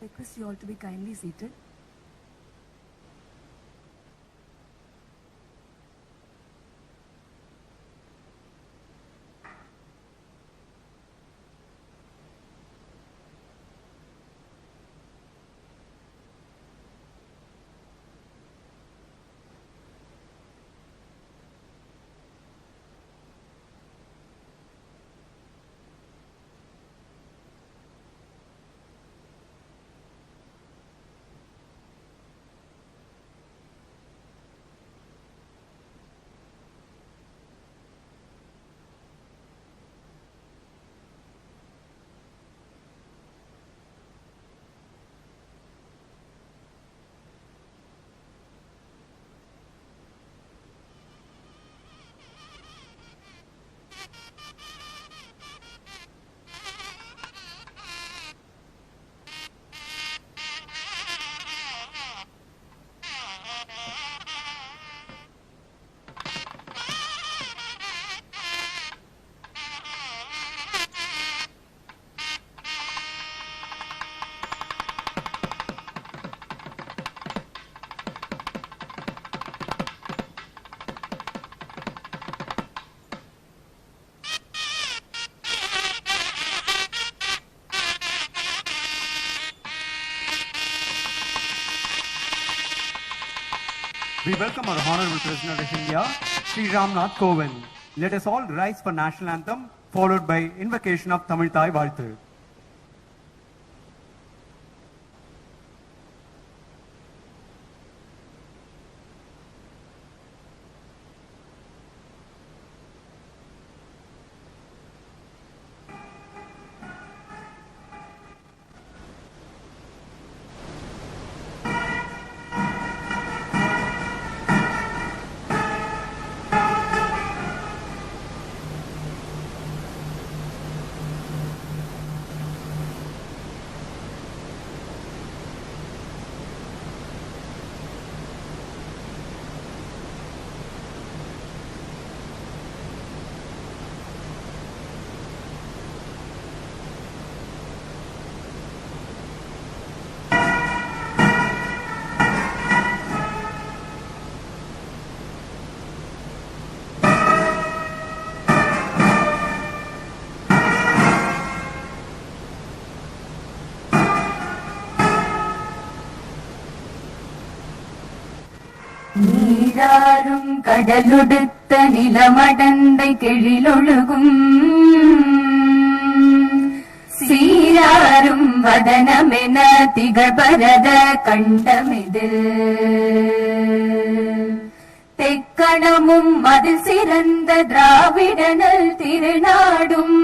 Request you all to be kindly seated. We welcome our Honorable President of India, Sri Ramnath Kovind. Let us all rise for National Anthem, followed by invocation of Tamil Thai Vaalthu. நீராறும் கடலுடுத்த நிலமடந்தை கெழிலொழுகும் சீராரும் வதனமென திகழ்பரத கண்டமிதில் தெக்கணமும் அதில் சிறந்த திராவிடனல் திருநாடும்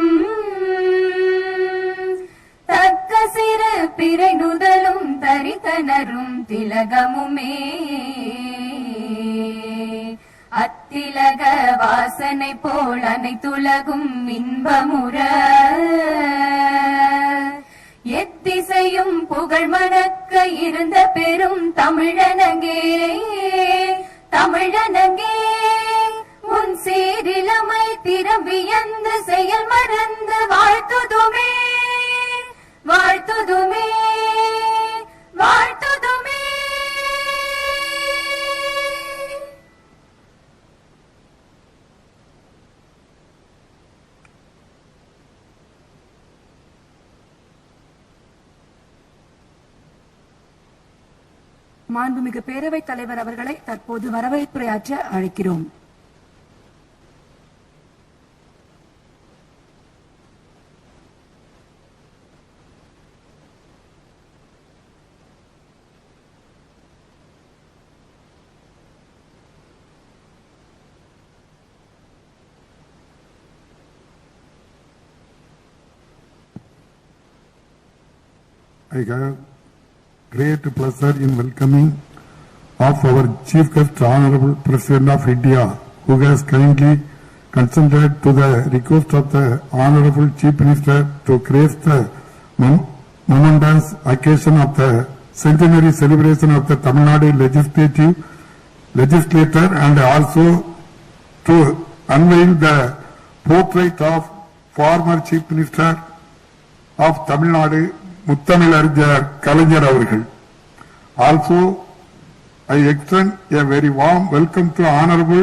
தக்க சிறு பிறை நுதலும் தரித்தனரும் திலகமுமே அத்திலக வாசனை போல் அனைத்துலகும் இன்பமுற எத்திசையும் புகழ் மணக்க இருந்த பெரும் தமிழனங்கே தமிழனங்கே உன் சீரிலமை திறம்பியந்த செயல் மறந்து வாழ்த்துதுமே வாழ்த்துதுமே வாழ்த்துதுமே. மாண்புமிகு பேரவைத் தலைவர் அவர்களை தற்போது வரவேற்புரையாற்ற அழைக்கிறோம். I have great pleasure in welcoming of our Chief Guest, Honorable President of India, who has kindly consented to the request of the Honorable Chief Minister to grace the momentous occasion of the centenary celebration of the Tamil Nadu legislature and also to unveil the portrait of former Chief Minister of Tamil Nadu, முத்தமிழறிஞர் கலைஞர் அவர்கள். Also, I extend a very warm welcome to Honorable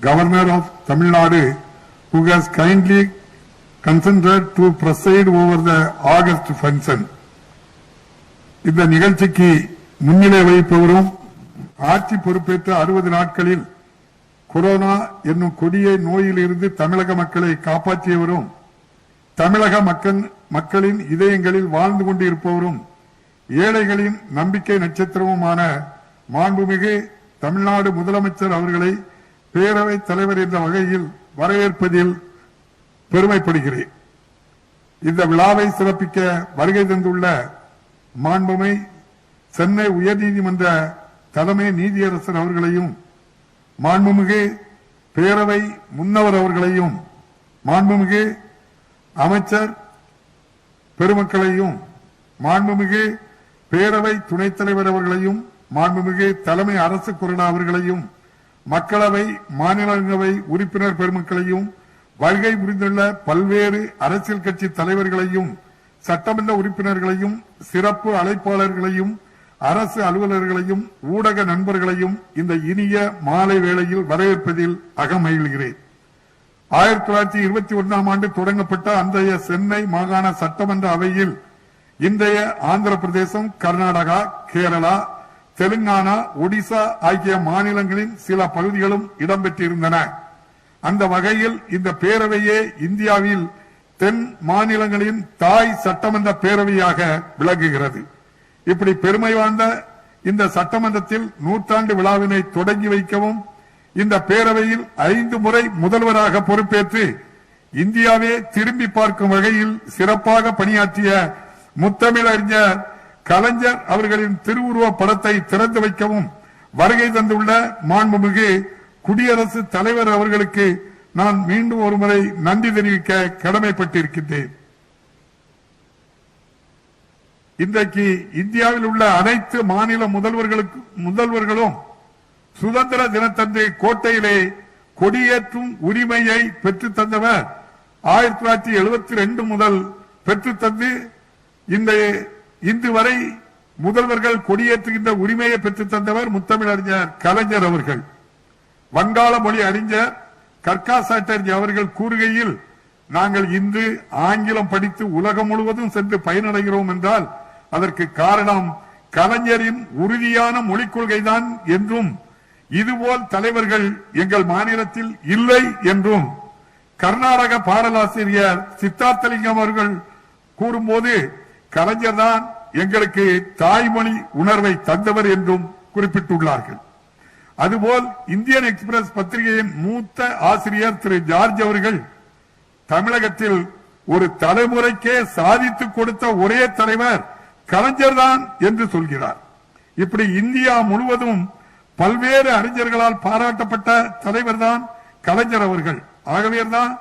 Governor of Tamil Nadu, who has kindly consented to preside over the August function. இந்த நிகழ்ச்சிக்கு முன்னிலை வகிப்பவரும் ஆட்சி பொறுப்பேற்ற 60 நாட்களில் corona என்னும் கொடிய நோயிலிருந்து தமிழக மக்களை காப்பாற்றியவரும் தமிழக மக்களின் இதயங்களில் வாழ்ந்து கொண்டிருப்பவரும் ஏழைகளின் நம்பிக்கை நட்சத்திரமுமான மாண்புமிகு தமிழ்நாடு முதலமைச்சர் அவர்களை பேரவைத் தலைவர் என்ற வகையில் வரவேற்பதில் பெருமைப்படுகிறேன். இந்த விழாவை சிறப்பிக்க வருகை தந்துள்ள மாண்புமை சென்னை உயர்நீதிமன்ற தலைமை நீதியரசர் அவர்களையும் மாண்புமிகு பேரவை முன்னவர் அவர்களையும் மாண்புமிகு அமைச்சர் பெருமக்களையும் மாண்புமிகு பேரவை துணைத் தலைவர் அவர்களையும் மாண்புமிகு தலைமை அரசு கொறடா அவர்களையும் மக்களவை மாநிலங்களவை உறுப்பினர் பெருமக்களையும் வருகை புரிந்துள்ள பல்வேறு அரசியல் கட்சி தலைவர்களையும் சட்டமன்ற உறுப்பினர்களையும் சிறப்பு அழைப்பாளர்களையும் அரசு அலுவலர்களையும் ஊடக நண்பர்களையும் இந்த இனிய மாலை வேளையில் வரவேற்பதில் அகமகிழ்கிறேன். 1921ஆம் ஆண்டு தொடங்கப்பட்ட அன்றைய சென்னை மாகாண சட்டமன்ற அவையில் இன்றைய ஆந்திர பிரதேசம், கர்நாடகா, கேரளா, தெலுங்கானா, ஒடிசா ஆகிய மாநிலங்களின் சில பகுதிகளும் இடம்பெற்றிருந்தன. அந்த வகையில் இந்த பேரவையே இந்தியாவில் தென் மாநிலங்களின் தாய் சட்டமன்ற பேரவையாக விளங்குகிறது. இப்படி பெருமை வாய்ந்த இந்த சட்டமன்றத்தில் நூற்றாண்டு விழாவினை தொடங்கி வைக்கவும் இந்த பேரவையில் 5 முறை முதல்வராக பொறுப்பேற்று இந்தியாவே திரும்பி பார்க்கும் வகையில் சிறப்பாக பணியாற்றிய முத்தமிழறிஞர் கலைஞர் அவர்களின் திருவுருவ படத்தை திறந்து வைக்கவும் வருகை தந்துள்ள மாண்புமிகு குடியரசுத் தலைவர் அவர்களுக்கு நான் மீண்டும் ஒருமுறை நன்றி தெரிவிக்க கடமைப்பட்டிருக்கின்றேன். இன்றைக்கு இந்தியாவில் உள்ள அனைத்து மாநில முதல்வர்களும் சுதந்திர தினத்தன்று கோட்டையிலே கொடியேற்றும் உரிமையை பெற்றுத் தந்தவர் 1972 முதல் பெற்றுத்தந்து இன்று வரை முதல்வர்கள் கொடியேற்றுகின்ற உரிமையை பெற்றுத் தந்தவர் முத்தமிழறிஞர் கலைஞர் அவர்கள். வங்காள மொழி அறிஞர் கர்கா சாட்டர்ஜி அவர்கள் கூறுகையில், நாங்கள் இன்று ஆங்கிலம் படித்து உலகம் முழுவதும் சென்று பயனடைகிறோம் என்றால் அதற்கு காரணம் கலைஞரின் உறுதியான மொழிக் கொள்கைதான் என்றும் இதுபோல் தலைவர்கள் எங்கள் மாநிலத்தில் இல்லை என்றும் கர்நாடக பாடலாசிரியர் சித்தார்த்தலிங்கம் அவர்கள் கூறும்போது கலைஞர் தான் எங்களுக்கு தாய்மொழி உணர்வை தந்தவர் என்றும் குறிப்பிட்டுள்ளார்கள். அதுபோல் இந்தியன் எக்ஸ்பிரஸ் பத்திரிகையின் மூத்த ஆசிரியர் திரு ஜார்ஜ் அவர்கள் தமிழகத்தில் ஒரு தலைமுறைக்கே சாதித்து கொடுத்த ஒரே தலைவர் கலைஞர் தான் என்று சொல்கிறார். இப்படி இந்தியா முழுவதும் பல்வேறு அறிஞர்களால் பாராட்டப்பட்ட தலைவர் தான் கலைஞர் அவர்கள். ஆகவேதான்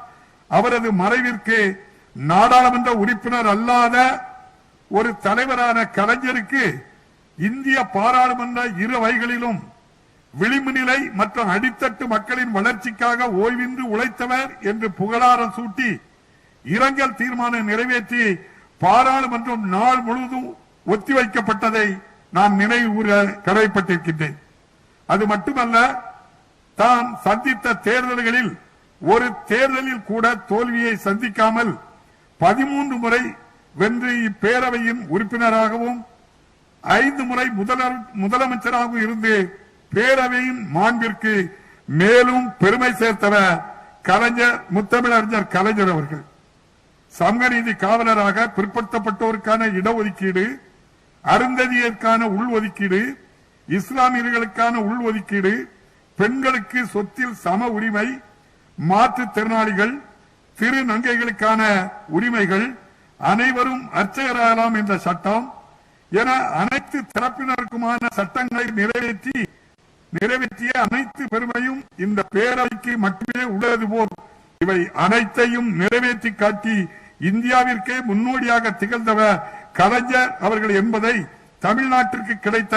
அவரது மறைவிற்கு நாடாளுமன்ற உறுப்பினர் அல்லாத ஒரு தலைவரான கலைஞருக்கு இந்திய பாராளுமன்ற இரு அவைகளிலும் விளிம்பு நிலை மற்றும் அடித்தட்டு மக்களின் வளர்ச்சிக்காக ஓய்வின்றி உழைத்தவர் என்று புகழாரம் சூட்டி இரங்கல் தீர்மானம் நிறைவேற்றி பாராளுமன்றம் நாள் முழுவதும் ஒத்திவைக்கப்பட்டதை நான் நினைவு கூற கடமைப்பட்டிருக்கின்றேன். அது மட்டுமல்ல, தான் சந்தித்த தேர்தல்களில் ஒரு தேர்தலில் கூட தோல்வியை சந்திக்காமல் 13 முறை வென்று இப்பேரவையின் உறுப்பினராகவும் 5 முறை முதலமைச்சராக இருந்து பேரவையின் மாண்பிற்கு மேலும் பெருமை சேர்த்தவர் கலைஞர், முத்தமிழறிஞர் கலைஞர் அவர்கள். சமூக நீதி காவலராக பிற்படுத்தப்பட்டோருக்கான இடஒதுக்கீடு, அருந்ததியருக்கான உள்ஒதுக்கீடு, இஸ்லாமியர்களுக்கான உள்ஒதுக்கீடு, பெண்களுக்கு சொத்தில் சம உரிமை, மாற்றுத்திறனாளிகள், திருநங்கைகளுக்கான உரிமைகள், அனைவரும் அர்ச்சகராகலாம் என்ற சட்டம் என அனைத்து தரப்பினருக்குமான சட்டங்களை நிறைவேற்றிய அனைத்து பெருமையும் இந்த பேரவைக்கு மட்டுமே உள்ளது போல் இவை அனைத்தையும் நிறைவேற்றி காட்டி இந்தியாவிற்கே முன்னோடியாக திகழ்ந்தவர் கலைஞர் அவர்கள் என்பதை தமிழ்நாட்டிற்கு கிடைத்த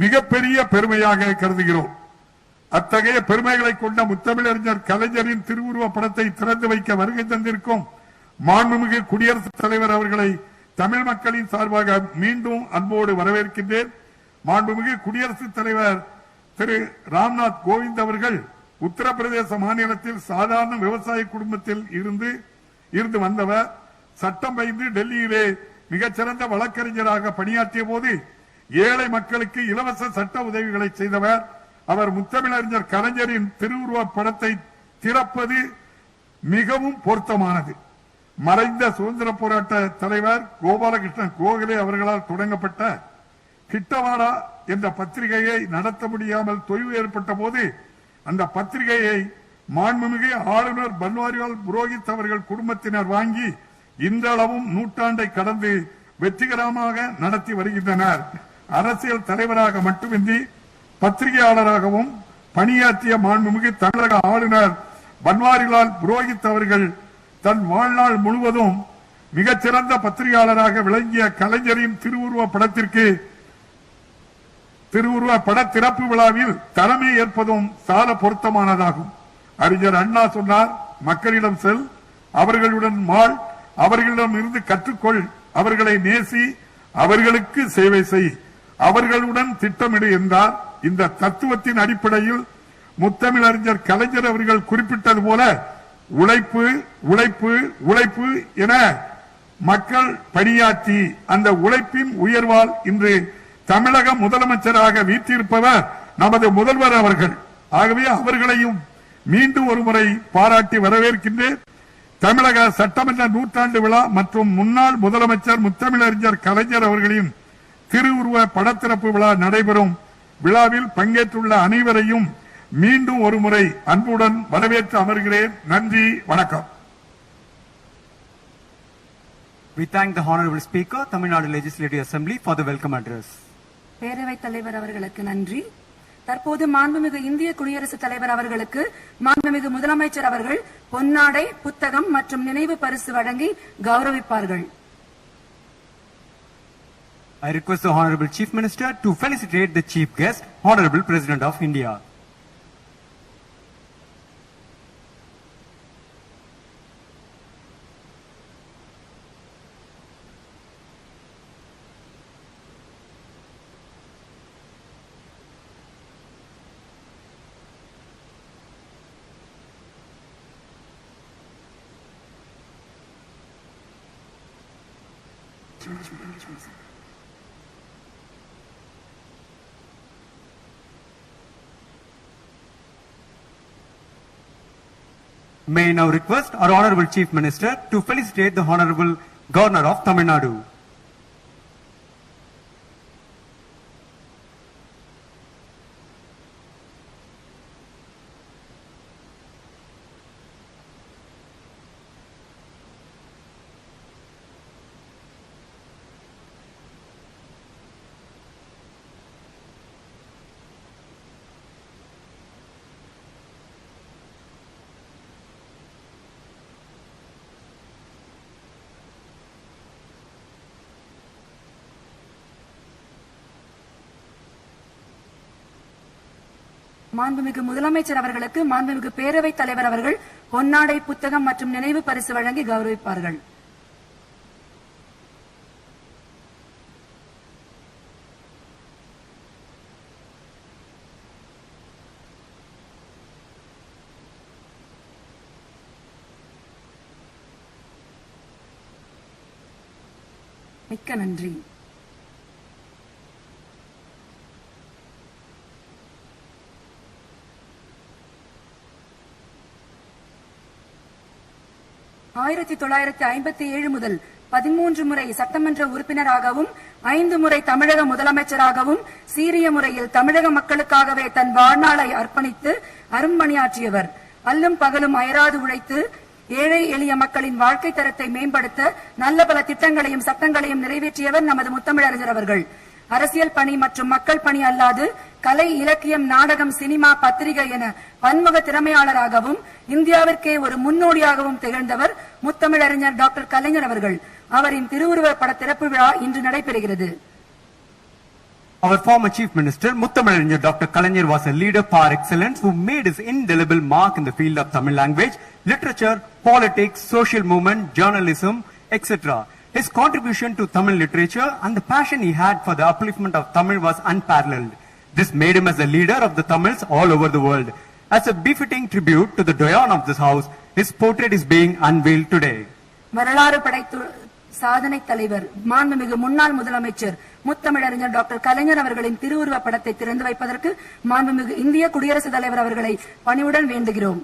மிகப்பெரிய பெருமையாக கருதுகிறோம். அத்தகைய பெருமைகளை கொண்ட முத்தமிழறிஞர் கலைஞரின் திருவுருவ படத்தை திறந்து வைக்க வருகை தந்திருக்கும் மாண்புமிகு குடியரசுத் தலைவர் அவர்களை தமிழ் மக்களின் சார்பாக மீண்டும் அன்போடு வரவேற்கின்றேன். மாண்புமிகு குடியரசுத் தலைவர் திரு ராம்நாத் கோவிந்த் அவர்கள் உத்தரப்பிரதேச மாநிலத்தில் சாதாரண விவசாய குடும்பத்தில் இருந்து வந்தவர். சட்டம் பயின்று டெல்லியிலே மிகச்சிறந்த வழக்கறிஞராக பணியாற்றிய போது ஏழை மக்களுக்கு இலவச சட்ட உதவிகளை செய்தவர். அவர் முத்தமிழறிஞர் கலைஞரின் திருவுருவ படத்தை திறப்பது மிகவும் பொருத்தமானது. மறைந்த சுதந்திர போராட்ட தலைவர் கோபாலகிருஷ்ணன் கோகலே அவர்களால் தொடங்கப்பட்ட கிட்டவாடா என்ற பத்திரிகையை நடத்த முடியாமல் தொய்வு ஏற்பட்ட போது அந்த பத்திரிகையை மாண்புமிகு ஆளுநர் பன்வாரிலால் புரோஹித் அவர்கள் குடும்பத்தினர் வாங்கி இன்றளவும் நூற்றாண்டை கடந்து வெற்றிகரமாக நடத்தி வருகின்றனர். அரசியல் தலைவராக மட்டுமின்றி பத்திரிகையாளராகவும் பணியாற்றிய மாண்புமிகு தமிழக ஆளுநர் பன்வாரிலால் புரோஹித் அவர்கள் தன் வாழ்நாள் முழுவதும் மிகச்சிறந்த பத்திரிகையாளராக விளங்கிய கலைஞரின் திருவுருவ பட திறப்பு விழாவில் தலைமை ஏற்பதும் சால பொருத்தமானதாகும். அறிஞர் அண்ணா சொன்னார், மக்களிடம் செல், அவர்களுடன் வாழ், அவர்களிடம் இருந்து கற்றுக்கொள், அவர்களை நேசி, அவர்களுக்கு சேவை செய், அவர்களுடன் திட்டமிடு என்றார். இந்த தத்துவத்தின் அடிப்படையில் முத்தமிழறிஞர் கலைஞர் அவர்கள் குறிப்பிட்டது போல உழைப்பு உழைப்பு உழைப்பு என மக்கள் பணியாற்றி அந்த உழைப்பின் உயர்வால் இன்று தமிழக முதலமைச்சராக வீற்றிருப்பவர் நமது முதல்வர் அவர்கள். ஆகவே அவர்களையும் மீண்டும் ஒருமுறை பாராட்டி வரவேற்கின்றேன். தமிழக சட்டமன்ற நூற்றாண்டு விழா மற்றும் முன்னாள் முதலமைச்சர் முத்தமிழறிஞர் கலைஞர் அவர்களின் திருவுருவ படத்திறப்பு விழா நடைபெறும் விழாவில் பங்கேற்றுள்ள அனைவரையும் மீண்டும் ஒருமுறை அன்புடன் வரவேற்று அமர்கிறேன். நன்றி, வணக்கம். We thank the Honorable Speaker, Tamil Nadu Legislative Assembly for the welcome address. பேரவைத் தலைவர் அவர்களுக்கு நன்றி. தற்போது மாண்புமிகு இந்திய குடியரசுத் தலைவர் அவர்களுக்கு மாண்புமிகு முதலமைச்சர் அவர்கள் பொன்னாடை, புத்தகம் மற்றும் நினைவு பரிசு வழங்கி கௌரவிப்பார்கள். I request the Honorable Chief Minister to felicitate the Chief Guest, Honorable President of India. May I now request our Honorable Chief Minister to felicitate the Honorable Governor of Tamil Nadu. மாண்புமிகு முதலமைச்சர் அவர்களுக்கு மாண்புமிகு பேரவைத் தலைவர் அவர்கள் பொன்னாடை, புத்தகம் மற்றும் நினைவு பரிசு வழங்கி கௌரவிப்பார்கள். மிக்க நன்றி. 1957 முதல் 13 முறை சட்டமன்ற உறுப்பினராகவும் 5 முறை தமிழக முதலமைச்சராகவும் சீரிய முறையில் தமிழக மக்களுக்காகவே தன் வாழ்நாளை அர்ப்பணித்து அரும்பணியாற்றியவர். அல்லும் பகலும் அயராது உழைத்து ஏழை எளிய மக்களின் வாழ்க்கை தரத்தை மேம்படுத்த நல்ல பல திட்டங்களையும் சட்டங்களையும் நிறைவேற்றியவர் நமது முத்தமிழறிஞர் அவர்கள். அரசியல் பணி மற்றும் மக்கள் பணி அல்லாது கலை, இலக்கியம், நாடகம், சினிமா, பத்திரிகை என பன்முக திறமையாளராகவும் இந்தியாவிற்கே ஒரு முன்னோடியாகவும் திகழ்ந்தவர் முத்தமிழறிஞர் டாக்டர் கலைஞர் அவர்கள். அவரின் திருவுருவ பட திறப்பு விழா இன்று நடைபெறுகிறது. Our former Chief Minister Muthamizhar Dr. Kalaignar was a leader par excellence who made his indelible mark in the field of Tamil language, literature, politics, social movement, journalism, etc. His contribution to Tamil literature and the passion he had for the upliftment of Tamil was unparalleled. This made him as a leader of the Tamils all over the world. As a befitting tribute to the Doyan of this house, his portrait is being unveiled today. வரலாறு படைத்த சாதனை தலைவர் மாண்புமிகு முன்னாள் முதலமைச்சர் முத்தமிழறிஞர் doctor Kalaignar அவர்களின் திருவுருவ படத்தை திறந்து வைப்பதற்கு மாண்புமிகு இந்திய குடியரசுத் தலைவர் அவர்களை பணிவுடன் வேண்டுகிறோம்.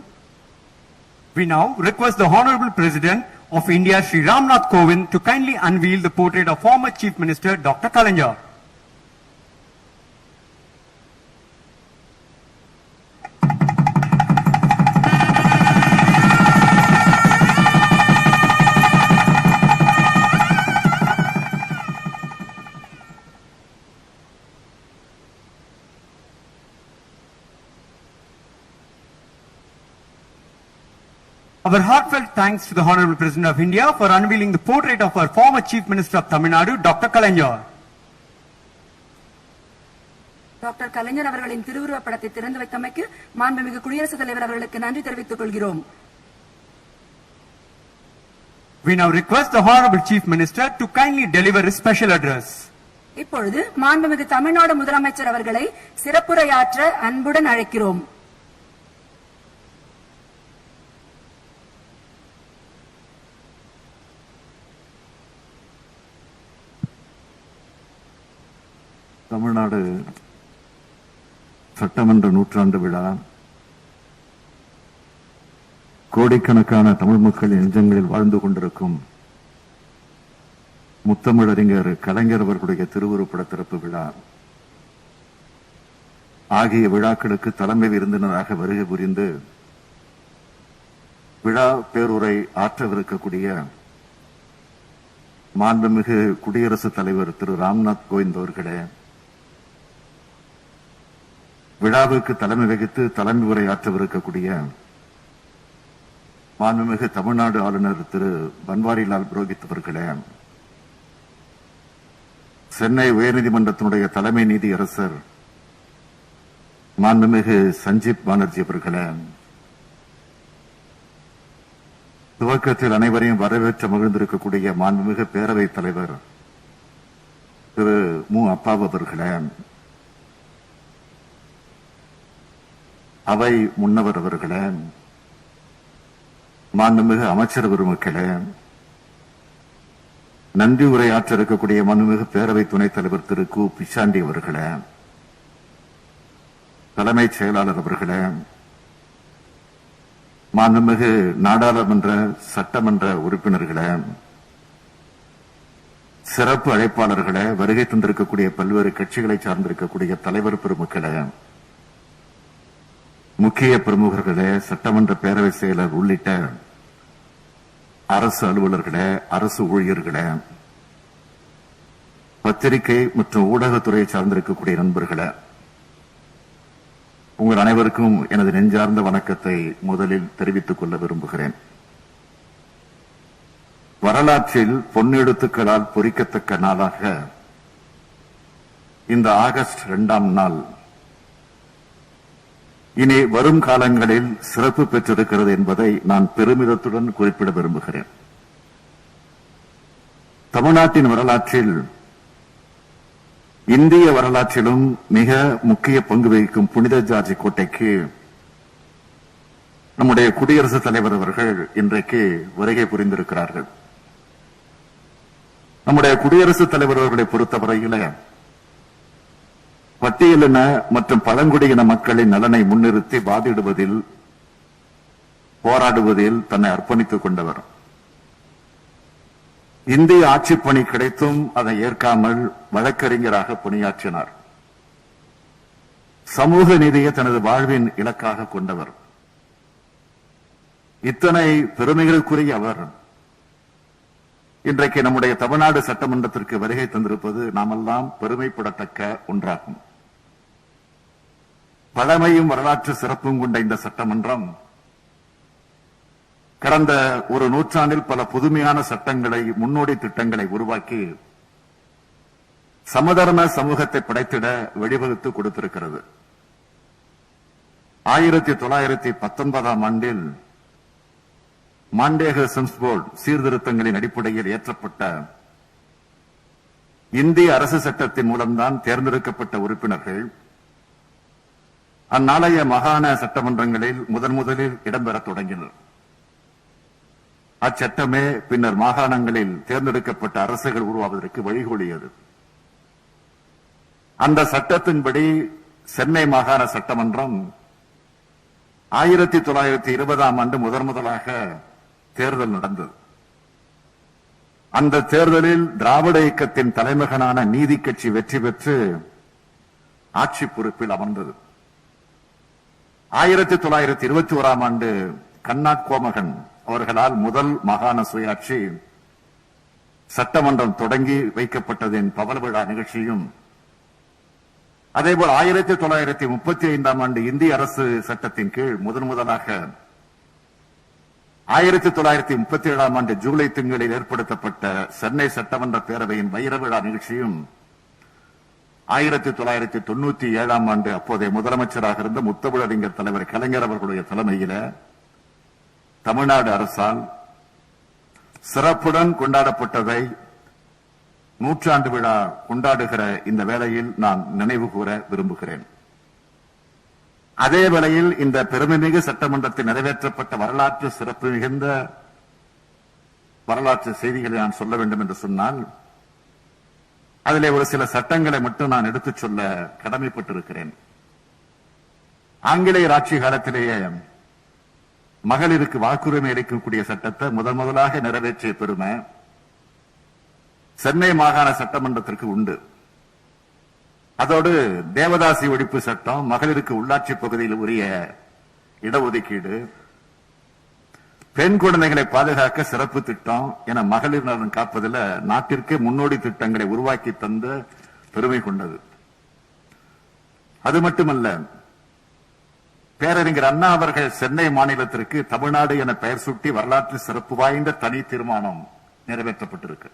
We now request the Honorable President of India, Shri Ramnath Kovind, to kindly unveil the portrait of former Chief Minister Dr. Kalaignar. Our heartfelt thanks to the Honorable President of India for unveiling the portrait of our former Chief Minister of Tamil Nadu, Dr. Kalaignar. Doctor Kalaignar அவர்களின் திருவுருவ படத்தை திறந்து வைத்தமைக்கு மாண்புமிகு குடியரசுத் தலைவர் அவர்களுக்கு நன்றி தெரிவித்துக் கொள்கிறோம். We now request the Honorable Chief Minister to kindly deliver his special address. இப்பொழுது மாண்புமிகு தமிழ்நாடு முதலமைச்சர் அவர்களை சிறப்புரையாற்ற அன்புடன் அழைக்கிறோம். தமிழ்நாடு சட்டமன்ற நூற்றாண்டு விழா கோடிக்கணக்கான தமிழ் மக்களின் நெஞ்சங்களில் வாழ்ந்து கொண்டிருக்கும் முத்தமிழறிஞர் கலைஞர் அவர்களுடைய திருவுருப்பட திறப்பு விழா ஆகிய விழாக்களுக்கு தலைமை விருந்தினராக வருகை புரிந்து விழா பேருரை ஆற்றவிருக்கக்கூடிய மாண்புமிகு குடியரசுத் தலைவர் திரு ராம்நாத் கோவிந்த் அவர்களே, விழாவுக்கு தலைமை வகித்து தலைமை உரை ஆற்றவிருக்கக்கூடிய மாண்புமிகு தமிழ்நாடு ஆளுநர் திரு பன்வாரிலால் புரோஹித் அவர்களே, சென்னை உயர்நீதிமன்றத்தினுடைய தலைமை நீதியரசர் மாண்புமிகு சஞ்சீப் பானர்ஜி அவர்களே, துவக்கத்தில் அனைவரையும் வரவேற்று மகிழ்ந்திருக்கக்கூடிய மாண்புமிகு பேரவைத் தலைவர் திரு மு அப்பாவு அவர்களே, அவை முன்னவர் அவர்களே, மாண்புமிகு அமைச்சர் பெருமக்களே, நன்றி உரையாற்ற இருக்கக்கூடிய மாண்புமிகு பேரவை துணைத் தலைவர் திரு கு பிச்சாண்டி அவர்களே, தலைமைச் செயலாளர் அவர்களே, மாண்புமிகு நாடாளுமன்ற சட்டமன்ற உறுப்பினர்களே, சிறப்பு அழைப்பாளர்களே, வருகை தந்திருக்கக்கூடிய பல்வேறு கட்சிகளை சார்ந்திருக்கக்கூடிய தலைவர் பெருமக்களே, முக்கிய பிரமுகர்களே, சட்டமன்ற பேரவை செயலர் உள்ளிட்ட அரசு அலுவலர்களே, அரசு ஊழியர்களே, பத்திரிகை மற்றும் ஊடகத்துறையை சார்ந்திருக்கக்கூடிய நண்பர்களே, உங்கள் அனைவருக்கும் எனது நெஞ்சார்ந்த வணக்கத்தை முதலில் தெரிவித்துக் கொள்ள விரும்புகிறேன். வரலாற்றில் பொன்னெழுத்துக்களால் பொறிக்கத்தக்க நாளாக இந்த ஆகஸ்ட் 2ஆம் நாள் இனி வரும் காலங்களில் சிறப்பு பெற்றிருக்கிறது என்பதை நான் பெருமிதத்துடன் குறிப்பிட விரும்புகிறேன். தமிழ்நாட்டின் வரலாற்றில் இந்திய வரலாற்றிலும் மிக முக்கிய பங்கு வகிக்கும் புனித ஜார்ஜ் கோட்டைக்கு நம்முடைய குடியரசுத் தலைவர் அவர்கள் இன்றைக்கு வருகை புரிந்திருக்கிறார்கள். நம்முடைய குடியரசுத் தலைவர் அவர்களை பொறுத்தவரையில பட்டியலின மற்றும் பழங்குடியின மக்களின் நலனை முன்னிறுத்தி வாதிடுவதில், போராடுவதில் தன்னை அர்ப்பணித்துக் கொண்டவர். இந்திய ஆட்சிப் பணி கிடைத்தும் அதை ஏற்காமல் வழக்கறிஞராக பணியாற்றினார். சமூக நீதியை தனது வாழ்வின் இலக்காக கொண்டவர். இத்தனை பெருமைகளுக்குரிய அவர் இன்றைக்கு நம்முடைய தமிழ்நாடு சட்டமன்றத்திற்கு வருகை தந்திருப்பது நாமெல்லாம் பெருமைப்படத்தக்க ஒன்றாகும். பழமையும் வரலாற்று சிறப்பும் கொண்ட இந்த சட்டமன்றம் கடந்த ஒரு நூற்றாண்டில் பல புதுமையான சட்டங்களை, முன்னோடி திட்டங்களை உருவாக்கி சமதர்ம சமூகத்தை படைத்திட வழிவகுத்து கொடுத்திருக்கிறது. 1919 ஆண்டில் மாண்டேகர்சன்ஸ் போர்டு சீர்திருத்தங்களின் அடிப்படையில் ஏற்றப்பட்ட இந்திய அரசு சட்டத்தின் மூலம்தான் தேர்ந்தெடுக்கப்பட்ட உறுப்பினர்கள் அந்நாளைய மாகாண சட்டமன்றங்களில் முதலில் இடம்பெற தொடங்கினர். அச்சட்டமே பின்னர் மாகாணங்களில் தேர்ந்தெடுக்கப்பட்ட அரசுகள் உருவாவதற்கு வழிகோலியது. அந்த சட்டத்தின்படி சென்னை மாகாண சட்டமன்றம் 1920 ஆண்டு முதலாக தேர்தல் நடந்தது. அந்த தேர்தலில் திராவிட இயக்கத்தின் தலைமகனான நீதி கட்சி வெற்றி பெற்று ஆட்சி பொறுப்பில் அமர்ந்தது. 1921 ஆண்டு கண்ணாட் கோமகன் அவர்களால் முதல் மாகாண சுயாட்சி சட்டமன்றம் தொடங்கி வைக்கப்பட்டதின் பவள விழா நிகழ்ச்சியும், அதேபோல் 1935 ஆண்டு இந்திய அரசு சட்டத்தின் கீழ் முதலாக 1937 ஆண்டு ஜூலை திங்களில் ஏற்படுத்தப்பட்ட சென்னை சட்டமன்ற பேரவையின் வைர விழா நிகழ்ச்சியும் 1997 ஆண்டு அப்போதைய முதலமைச்சராக இருந்த முத்தமிழறிஞர் தலைவர் கலைஞர் அவர்களுடைய தலைமையில தமிழ்நாடு அரசால் சிறப்புடன் கொண்டாடப்பட்டதை நூற்றாண்டு விழா கொண்டாடுகிற இந்த வேளையில் நான் நினைவு கூற விரும்புகிறேன். அதே வேளையில் இந்த பெருமைமிகு சட்டமன்றத்தில் நிறைவேற்றப்பட்ட வரலாற்று சிறப்பு மிகுந்த வரலாற்று செய்திகளை நான் சொல்ல வேண்டும் என்று சொன்னால், அதிலே ஒரு சில சட்டங்களை மட்டும் நான் எடுத்துச் சொல்ல கடமைப்பட்டிருக்கிறேன். ஆங்கிலேயர் ஆட்சி காலத்திலேயே மகளிருக்கு வாக்குரிமை அளிக்கக்கூடிய சட்டத்தை முதலாக நிறைவேற்றிய பெருமை சென்னை மாகாண சட்டமன்றத்திற்கு உண்டு. அதோடு தேவதாசி ஒழிப்பு சட்டம், மகளிருக்கு உள்ளாட்சி பகுதியில் உரிய இடஒதுக்கீடு, பெண் குழந்தைகளை பாதுகாக்க சிறப்பு திட்டம் என மகளிர் நலன் காப்பதில் நாட்டிற்கு முன்னோடி திட்டங்களை உருவாக்கி தந்த பெருமை கொண்டது. அது மட்டுமல்ல, பேரறிஞர் அண்ணா அவர்கள் சென்னை மாநிலத்திற்கு தமிழ்நாடு என பெயர் சூட்டி வரலாற்று சிறப்பு வாய்ந்த தனி தீர்மானம் நிறைவேற்றப்பட்டிருக்கு.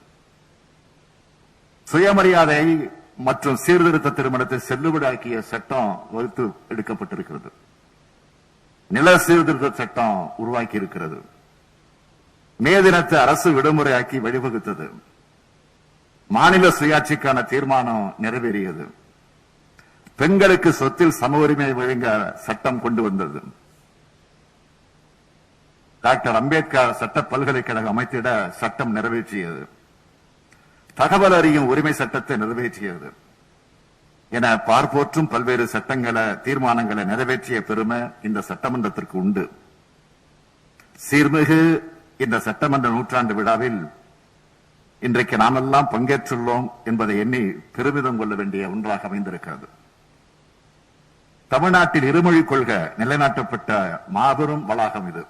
சுயமரியாதை மற்றும் சீர்திருத்த திருமணத்தை செல்லுபடியாக்கிய சட்டம் வகுத்து எடுக்கப்பட்டிருக்கிறது. நில சீர்திருத்த சட்டம் உருவாக்கி இருக்கிறது. மே தினத்தை அரசு விடுமுறையாக்கி வழிவகுத்தது. மாநில சுயாட்சிக்கான தீர்மானம் நிறைவேறியது. பெண்களுக்கு சொத்தில் சம உரிமை வழங்க சட்டம் கொண்டு வந்தது. டாக்டர் அம்பேத்கர் சட்ட பல்கலைக்கழகம் அமைத்திட சட்டம் நிறைவேற்றியது. தகவல் அறியும் உரிமை சட்டத்தை நிறைவேற்றியது என பார்ப்போற்றும் பல்வேறு சட்டங்களை, தீர்மானங்களை நிறைவேற்றிய பெருமை இந்த சட்டமன்றத்திற்கு உண்டு. சீர்மிகு இந்த சட்டமன்ற நூற்றாண்டு விழாவில் இன்றைக்கு நாமெல்லாம் பங்கேற்றுள்ளோம் என்பதை எண்ணி பெருமிதம் கொள்ள வேண்டிய ஒன்றாக அமைந்திருக்கிறது. தமிழ்நாட்டில் இருமொழிக் கொள்கை நிலைநாட்டப்பட்ட மாபெரும் வளாகம் இது.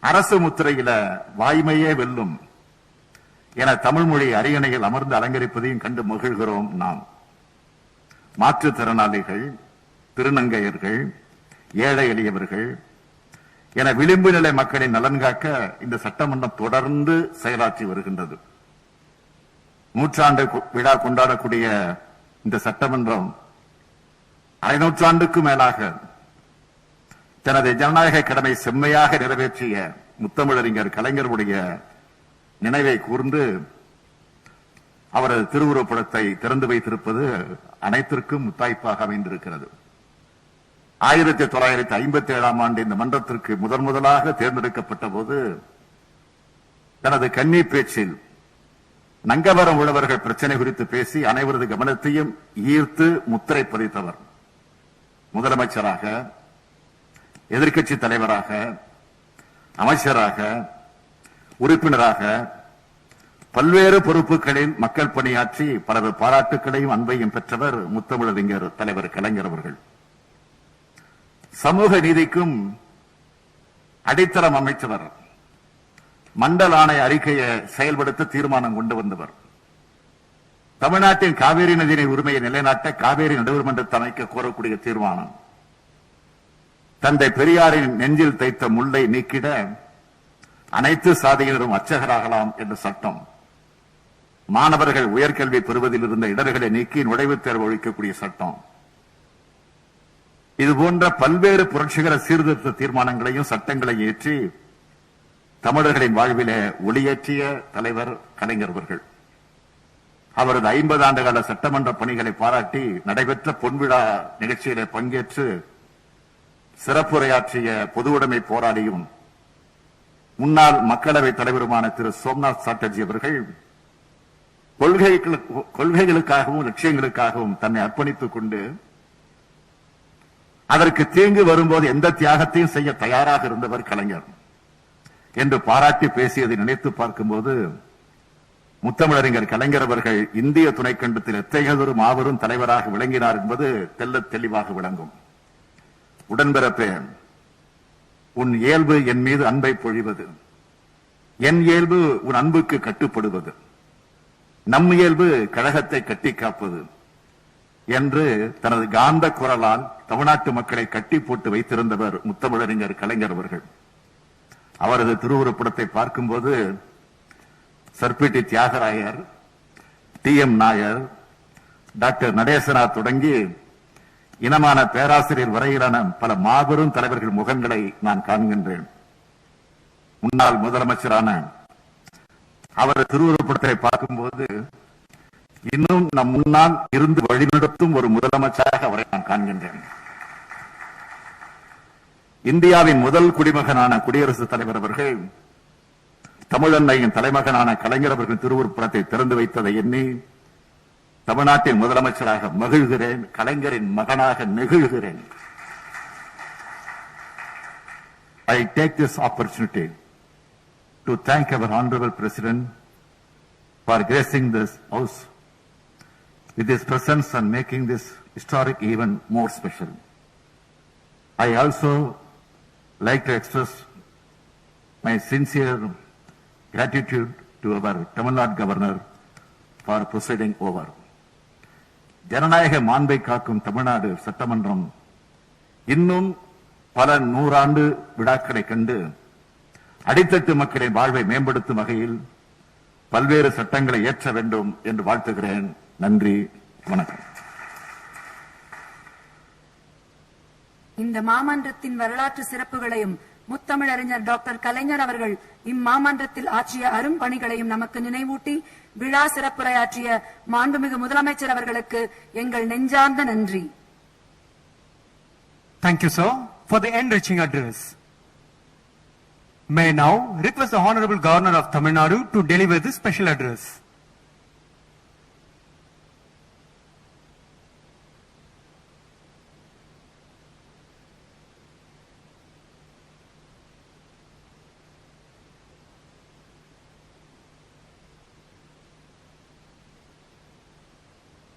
அரசு முத்திரையில வாய்மையே வெல்லும் என தமிழ் மொழி அரியணையில் அமர்ந்து அலங்கரிப்பதையும் கண்டு மகிழ்கிறோம். நாம் மாற்றுத்திறனாளிகள், திருநங்கையர்கள், ஏழை எளியவர்கள் என விளிம்பு நிலை மக்களின் நலன் காக்க இந்த சட்டமன்றம் தொடர்ந்து செயலாற்றி வருகின்றது. நூற்றாண்டு விழா கொண்டாடக்கூடிய இந்த சட்டமன்றம் 500 மேலாக தனது ஜனநாயக கடமை செம்மையாக நிறைவேற்றிய முத்தமிழறிஞர் கலைஞருடைய நினைவை கூர்ந்து அவரது திருவுருவப்படத்தை திறந்து வைத்திருப்பது அனைத்திற்கும் முத்தாய்ப்பாக அமைந்திருக்கிறது. 1957 ஆண்டு இந்த மன்றத்திற்கு முதலாக தேர்ந்தெடுக்கப்பட்ட போது தனது கன்னி பேச்சில் நங்கவரம் உழவர்கள் பிரச்சனை குறித்து பேசி அனைவரது கவனத்தையும் ஈர்த்து முத்திரை பதித்தவர். முதலமைச்சராக, எதிர்க்கட்சி தலைவராக, அமைச்சராக, உறுப்பினராக பல்வேறு பொறுப்புகளில் மக்கள் பணியாற்றி பலர் பாராட்டுக்களையும் அன்பையும் பெற்றவர் முத்தமிழறிஞர் தலைவர் கலைஞர் அவர்கள். சமூக நீதிக்கும் அடித்தளம் அமைச்சவர். மண்டல் ஆணைய அறிக்கையை செயல்படுத்த தீர்மானம் கொண்டு வந்தவர். தமிழ்நாட்டின் காவேரி நதிநீர் உரிமையை நிலைநாட்ட காவேரி நடுவர்மன்றத்தை அமைக்க கோரக்கூடிய தீர்மானம். தந்தை பெரியாரின் நெஞ்சில் தைத்த முள்ளை நீக்கிட அனைத்து சாதியினரும் அர்ச்சகராகலாம் என்ற சட்டம். மாணவர்கள் உயர்கல்வி பெறுவதில் இருந்த இடர்களை நீக்கி நுழைவுத் தேர்வு ஒழிக்கக்கூடிய சட்டம். இதுபோன்ற பல்வேறு புரட்சிகர சீர்திருத்த தீர்மானங்களையும் சட்டங்களை ஏற்றி தமிழர்களின் வாழ்விலே ஒளியேற்றிய தலைவர் கலைஞர் அவர்கள். அவரது 50 ஆண்டுகால சட்டமன்ற பணிகளை பாராட்டி நடைபெற்ற பொன்விழா நிகழ்ச்சியிலே பங்கேற்று சிறப்புரையாற்றிய பொதுவுடைமை போராளியும் முன்னாள் மக்களவை தலைவருமான திரு சோம்நாத் சாட்டர்ஜி அவர்கள் கொள்கைகளுக்காகவும் லட்சியங்களுக்காகவும் தன்னை அர்ப்பணித்துக் கொண்டு அதற்கு தீங்கு வரும்போது எந்த தியாகத்தையும் செய்ய தயாராக இருந்தவர் கலைஞர் என்று பாராட்டி பேசியதை நினைத்து பார்க்கும்போது முத்தமிழறிஞர் கலைஞர் அவர்கள் இந்திய துணைக்கண்டத்தில் எத்தகையதொரு மாபெரும் தலைவராக விளங்கினார் என்பது தெள்ளத் தெளிவாக விளங்கும். உடன்பிறப்பே, உன் இயல்பு என் மீது அன்பை பொழிவது, என் இயல்பு உன் அன்புக்கு கட்டுப்படுவது, நம் இயல்பு கழகத்தை கட்டி காப்பது என்று தனது காந்த குரலால் தமிழ்நாட்டு மக்களை கட்டி போட்டு வைத்திருந்தவர் முத்தமிழறிஞர் கலைஞர் அவர்கள். அவரது திருவுருப்படத்தை பார்க்கும்போது சர்பிடி தியாகராயர், டி.எம். நாயர், டாக்டர் நடேசனார் தொடங்கி இனமான பேராசிரியர் வரையிலான பல மாபெரும் தலைவர்கள் முகங்களை நான் காண்கின்றேன். முன்னாள் முதலமைச்சரான அவரது திருவுருப்படத்தை பார்க்கும்போது இன்னும் நம் முன்னால் இருந்து வழிநடத்தும் ஒரு முதலமைச்சராக அவரை நான் காண்கின்றேன். இந்தியாவின் முதல் குடிமகனான குடியரசுத் தலைவர் அவர்கள் தமிழன்னையின் தலைமகனான கலைஞர் அவர்கள் திருவுருப்படத்தை திறந்து வைத்ததை எண்ணி தமிழ்நாட்டின் முதலமைச்சராக மகிழ்கிறேன், கலைஞரின் மகனாக நெகிழ்கிறேன். I take this opportunity to thank our Honorable President for gracing this house with his presence and making this historic event more special. I also like to express my sincere gratitude to our Tamil Nadu Governor for presiding over. ஜனநாயக மாண்பை காக்கும் தமிழ்நாடு சட்டமன்றம் இன்னும் பல நூறாண்டு விழாக்களை கண்டு அடித்தட்டு மக்களின் வாழ்வை மேம்படுத்தும் வகையில் பல்வேறு சட்டங்களை இயற்ற வேண்டும் என்று வாழ்த்துகிறேன். நன்றி, வணக்கம். இந்த மாமன்றத்தின் வரலாற்று சிறப்புகளையும் முத்தமிழறிஞர் டாக்டர் கலைஞர் அவர்கள் இம்மாமன்றத்தில் ஆற்றிய அரும்பணிகளையும் நமக்கு நினைவூட்டி விழா சிறப்புரையாற்றிய மாண்புமிகு முதலமைச்சர் அவர்களுக்கு எங்கள் நெஞ்சார்ந்த நன்றி. Thank you, sir, for the enriching address. May now request the Honorable Governor of Tamil Nadu to deliver this special address.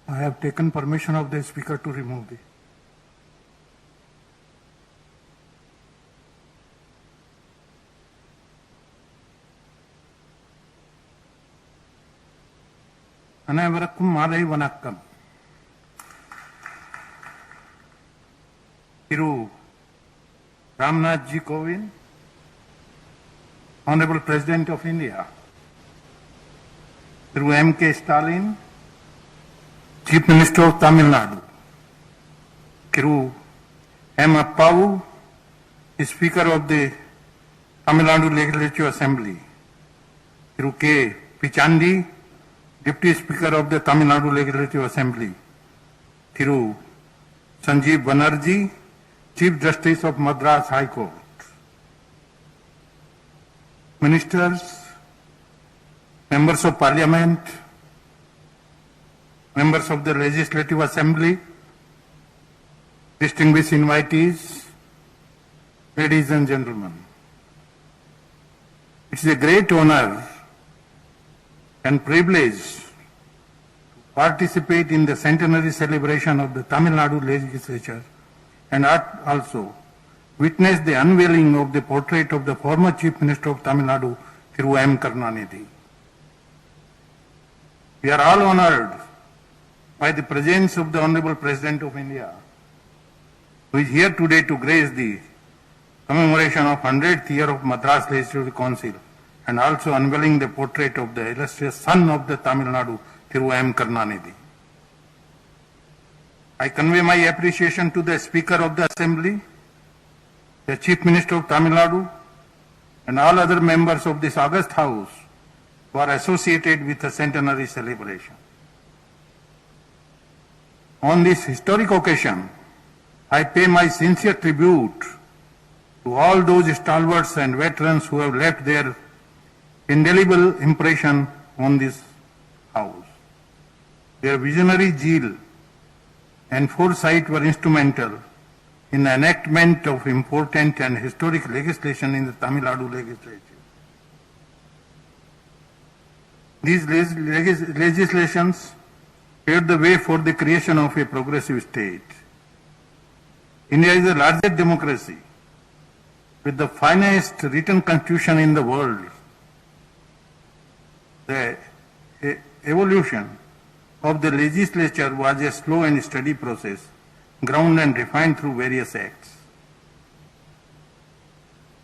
I have taken permission of the speaker to remove the. அனைவருக்கும் மாலை வணக்கம். Thiru Ramnath ji Kovind, Honorable President of India, Thiru M.K. Stalin, Chief Minister of Tamil Nadu, Thiru M. Appavu, Speaker of the Tamil Nadu Legislative Assembly, Thiru K. Pichandi, Deputy Speaker of the Tamil Nadu Legislative Assembly, Thiru Sanjeev Banerjee, Chief Justice of Madras High Court, Ministers, Members of Parliament, Members of the Legislative Assembly, distinguished invitees, ladies and gentlemen. It is a great honor and privileged to participate in the centenary celebration of the Tamil Nadu legislature and also witness the unveiling of the portrait of the former Chief Minister of Tamil Nadu, Thiru M. Karunanidhi. We are all honored by the presence of the Honorable President of India, who is here today to grace the commemoration of 100th year of Madras Legislative Council and also unveiling the portrait of the illustrious son of the Tamil Nadu, Thiru M. Karunanidhi. I convey my appreciation to the Speaker of the Assembly, the Chief Minister of Tamil Nadu, and all other members of this august House who are associated with the centenary celebration. On this historic occasion, I pay my sincere tribute to all those stalwarts and veterans who have left their indelible impression on this House. Their visionary zeal and foresight were instrumental in the enactment of important and historic legislation in the Tamil Nadu legislature. These legislations paved the way for the creation of a progressive state. India is the largest democracy with the finest written constitution in the world. The evolution of the legislature was a slow and steady process, ground and refined through various acts.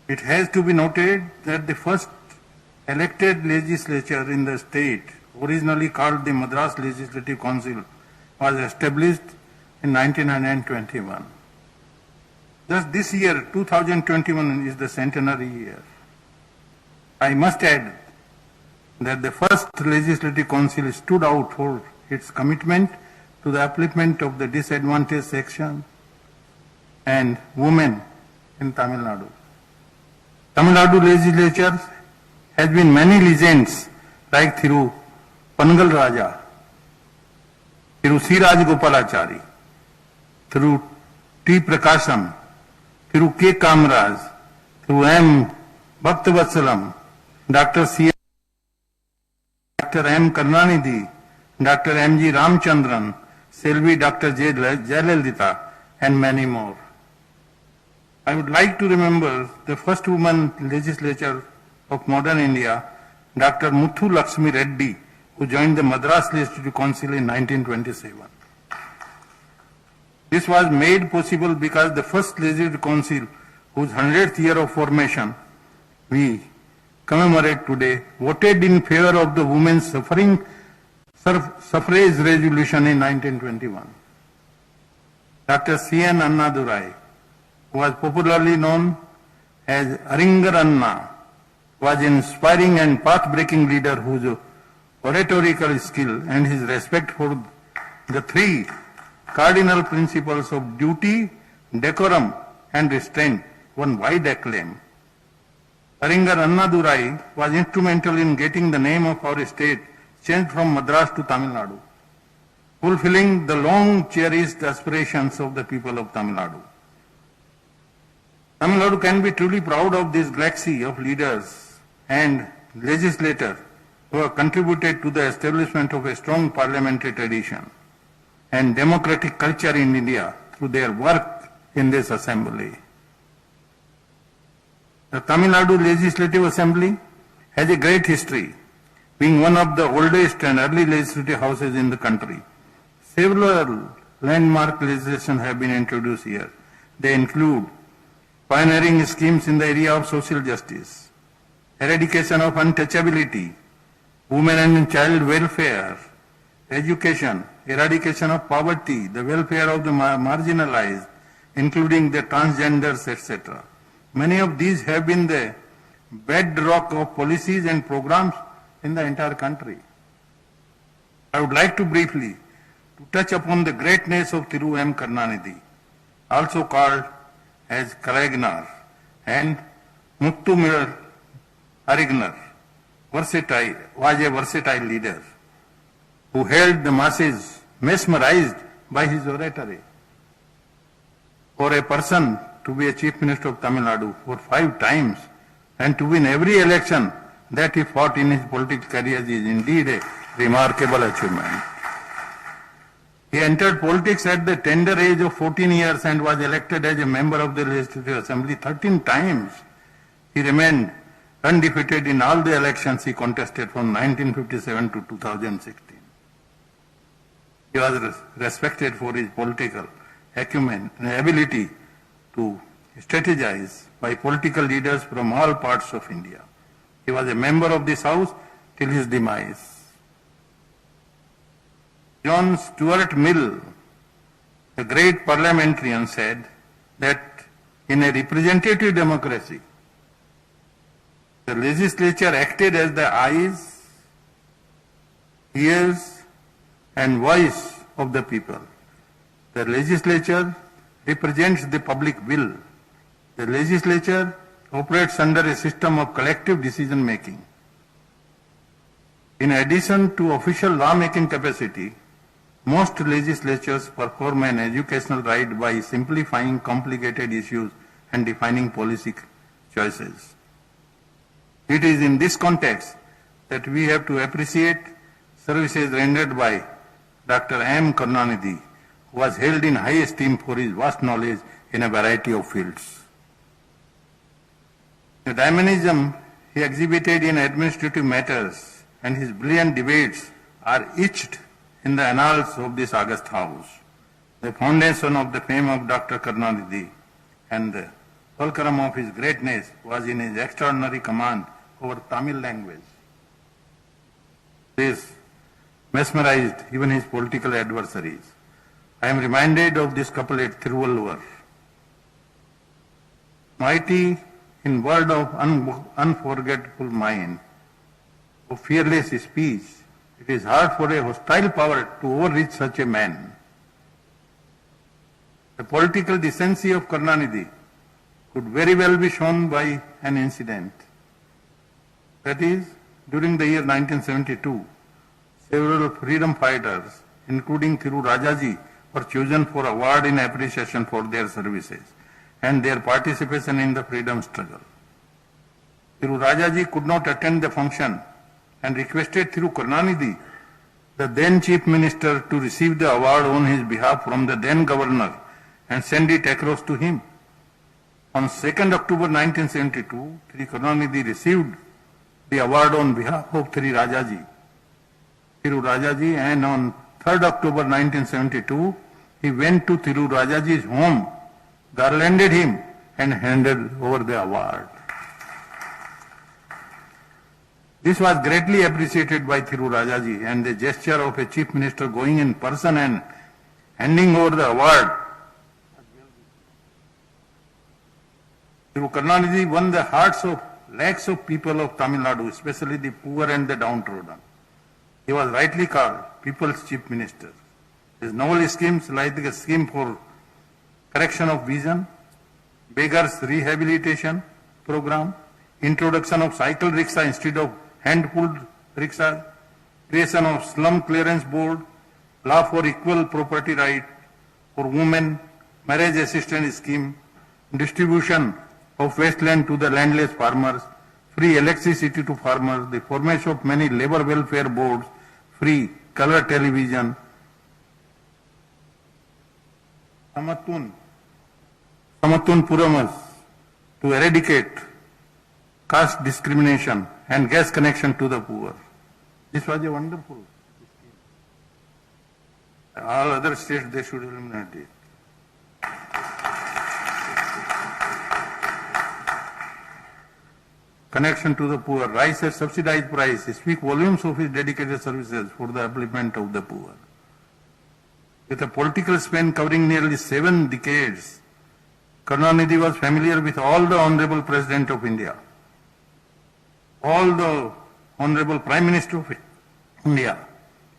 It has to be noted that the first elected legislature in the state, originally called the Madras Legislative Council, was established in 1921. Thus this year, 2021, is the centenary year. I must add that the first Legislative Council stood out for its commitment to the upliftment of the disadvantaged section and women in Tamil Nadu. Tamil Nadu legislature has been many legends like Thiru Pangal Raja, Thiru C. Rajagopalachari, Thiru T. Prakasham, Thiru K. Kamraj, Thiru M. Bhaktavasalam, Dr. C. Dr. M. Karunanidhi, Dr. M. G. Ramchandran, Selvi Dr. J. Jayalalitha, and many more. I would like to remember the first woman legislature of modern India, Dr. Muthu Lakshmi Reddy, who joined the Madras Legislative Council in 1927. This was made possible because the first Legislative Council, whose 100th year of formation we commemorate today, voted in favor of the women's suffrage resolution in 1921. Dr. C.N. Annadurai, who was popularly known as Aringar Anna, was an inspiring and path-breaking leader whose oratorical skill and his respect for the three cardinal principles of duty, decorum, and restraint won wide acclaim. Aringar Annadurai was instrumental in getting the name of our state changed from Madras to Tamil Nadu, fulfilling the long cherished aspirations of the people of Tamil Nadu. Tamil Nadu can be truly proud of this galaxy of leaders and legislators who have contributed to the establishment of a strong parliamentary tradition and democratic culture in India through their work in this assembly. The Tamil Nadu Legislative Assembly has a great history, being one of the oldest and early legislative houses in the country. Several landmark legislation have been introduced here. They include pioneering schemes in the area of social justice, eradication of untouchability, women and child welfare, education, eradication of poverty, the welfare of the marginalized, including the transgenders, etc. Many of these have been the bedrock of policies and programs in the entire country. I would like to briefly touch upon the greatness of Thiru M. Karunanidhi, also called as Kalagnar, and Muthu Arignar, was a versatile leader who held the masses mesmerized by his oratory. For a person to be a Chief Minister of Tamil Nadu for 5 times and to win every election that he fought in his political career is indeed a remarkable achievement. He entered politics at the tender age of 14 years and was elected as a member of the Legislative Assembly 13 times. He remained undefeated in all the elections he contested from 1957 to 2016. He was respected for his political acumen and ability to strategize by political leaders from all parts of India. He was a member of this House till his demise. John Stuart Mill, a great parliamentarian, said that in a representative democracy, the legislature acted as the eyes, ears, and voice of the people. The legislature represents the public will. The legislature operates under a system of collective decision making. In addition to official law-making capacity, most legislatures perform an educational right by simplifying complicated issues and defining policy choices. It is in this context that we have to appreciate services rendered by Dr. M. Karunanidhi, who was held in high esteem for his vast knowledge in a variety of fields. The dynamism he exhibited in administrative matters and his brilliant debates are etched in the annals of this august house. The foundation of the fame of Dr. Karunanidhi and the fulcrum of his greatness was in his extraordinary command over Tamil language. This mesmerized even his political adversaries. I am reminded of this couple at Thiruvalluvar. Mighty in word of unforgettable mind, of fearless speech, it is hard for a hostile power to overreach such a man. The political decency of Karunanidhi could very well be shown by an incident. That is, during the year 1972, several freedom fighters, including Thiru Rajaji, were chosen for award in appreciation for their services and their participation in the freedom struggle. Thiru Rajaji could not attend the function and requested Thiru Karunanidhi, the then Chief Minister, to receive the award on his behalf from the then Governor and send it across to him. On 2nd October 1972, Thiru Karunanidhi received the award on behalf of Thiru Rajaji, and on 3rd October 1972, he went to Thiru Rajaji's home, garlanded him, and handed over the award. This was greatly appreciated by Thiru Rajaji, and the gesture of a chief minister going in person and handing over the award. Thiru Karunanidhi won the hearts of lakhs of people of Tamil Nadu, especially the poor and the downtrodden. He was rightly called People's Chief Minister. His novel schemes like the scheme for correction of vision, beggars rehabilitation program, introduction of cycle rickshaw instead of hand-pulled rickshaw, creation of slum clearance board, law for equal property right for women, marriage assistance scheme, distribution of wasteland to the landless farmers, free electricity to farmers, the formation of many labor welfare boards, free color television, Samatun Puramas to eradicate caste discrimination and gas connection to the poor. This was a wonderful scheme. All other states, they should eliminate it. Connection to the poor, rice at subsidized price, speak volumes of his dedicated services for the upliftment of the poor. With a political span covering nearly 7 decades, Karunanidhi was familiar with all the Honorable President of India, all the Honorable Prime Minister of India,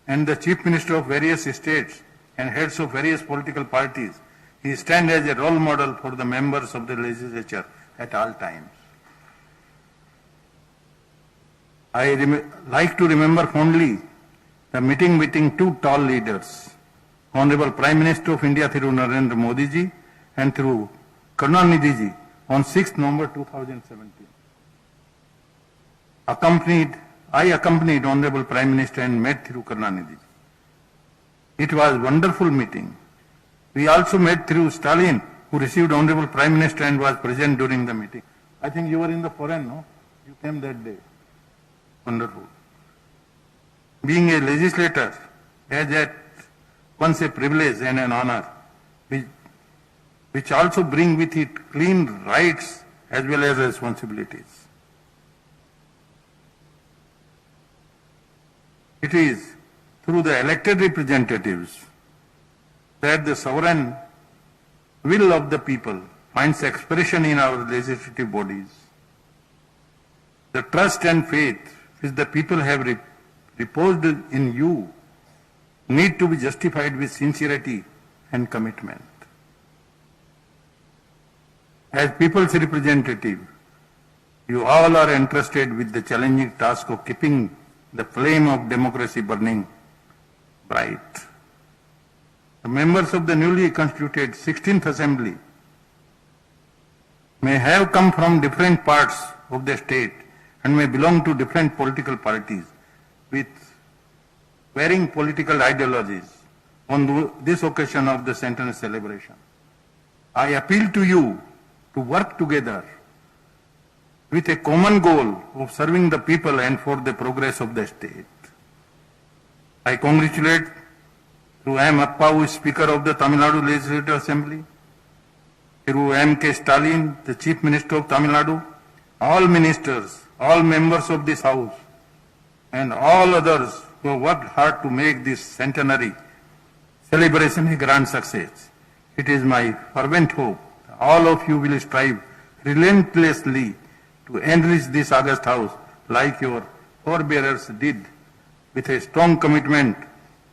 and the Chief Minister of various states and heads of various political parties. He stands as a role model for the members of the legislature at all times. I like to remember fondly the meeting between two tall leaders, Honorable Prime Minister of India Thiru Narendra Modi ji and Thiru Karunanidhi ji on 6th November 2017. I accompanied Honorable Prime Minister and met Thiru Karunanidhi. It was a wonderful meeting. We also met Thiru Stalin, who received Honorable Prime Minister and was present during the meeting. I think you were in the foreign, no? You came that day. Wonderful. Being a legislator has at once a privilege and an honor, which also bring with it clean rights as well as responsibilities. It is through the elected representatives that the sovereign will of the people finds expression in our legislative bodies. The trust and faith which the people have reposed in you need to be justified with sincerity and commitment. As people's representative, you all are entrusted with the challenging task of keeping the flame of democracy burning bright. The members of the newly constituted 16th Assembly may have come from different parts of the state and may belong to different political parties with varying political ideologies on this occasion of the centenary celebration. I appeal to you to work together with a common goal of serving the people and for the progress of the state. I congratulate through M. Appa, who is Speaker of the Tamil Nadu Legislative Assembly, through M. K. Stalin, the Chief Minister of Tamil Nadu, all ministers, all members of this House, and all others who have worked hard to make this centenary celebration a grand success. It is my fervent hope that all of you will strive relentlessly to enrich this august House like your forebearers did, with a strong commitment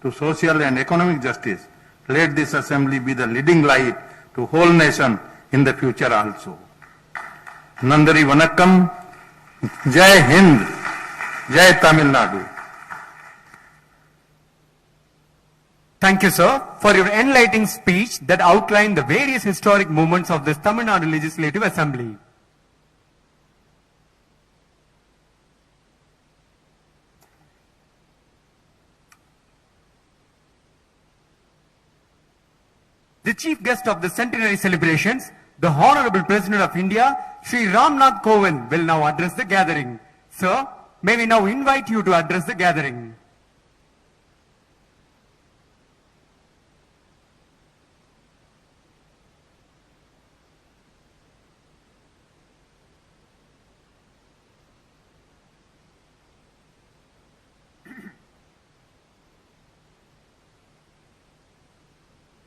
to social and economic justice. Let this assembly be the leading light to whole nation in the future also. Nandari Vanakkam, Jai Hind, Jai Tamil Nadu. Thank you, sir, for your enlightening speech that outlined the various historic movements of this Tamil Nadu Legislative Assembly. The chief guest of the centenary celebrations, the Honorable President of India, Shri Ramnath Kovind, will now address the gathering. Sir, may we now invite you to address the gathering.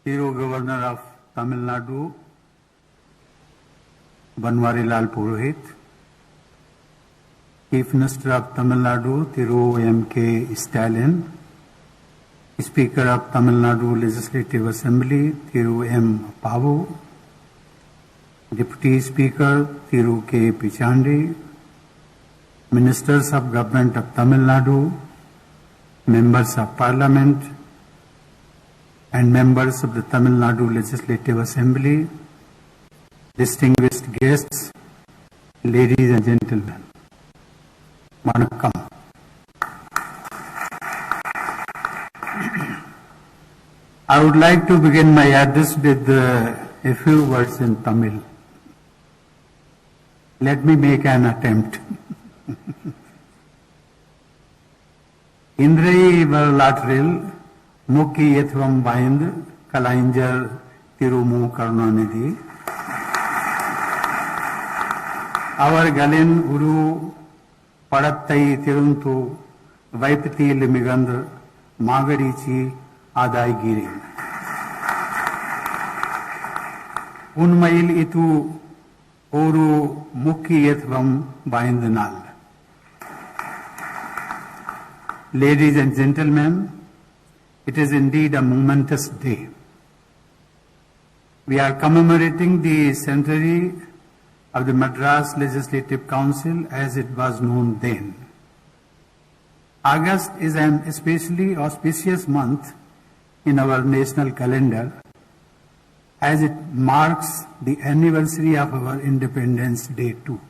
Hero Governor of Tamil Nadu, Banwari Lal Purohit, Chief Minister of Tamil Nadu, Thiru M.K. Stalin, Speaker of Tamil Nadu Legislative Assembly, Thiru M. Pavu, Deputy Speaker, Thiru K. Pichandi, Ministers of Government of Tamil Nadu, Members of Parliament, and members of the Tamil Nadu Legislative Assembly, distinguished guests, ladies and gentlemen, Vanakkam. I would like to begin my address with a few words in Tamil. Let me make an attempt. Indrai Varalatril Mukkiyatvam Vaind Kalainjar Thiru Karunanidhi. Our Galin Uru Padattai Tiruntu Vaipati Limigand Magarichi Adaigiri. Unmail itu Uru Mukkiyatvam Vaindanal. Ladies and gentlemen, it is indeed a momentous day. We are commemorating the centenary of the Madras Legislative Council as it was known then. August is an especially auspicious month in our national calendar as it marks the anniversary of our Independence Day too.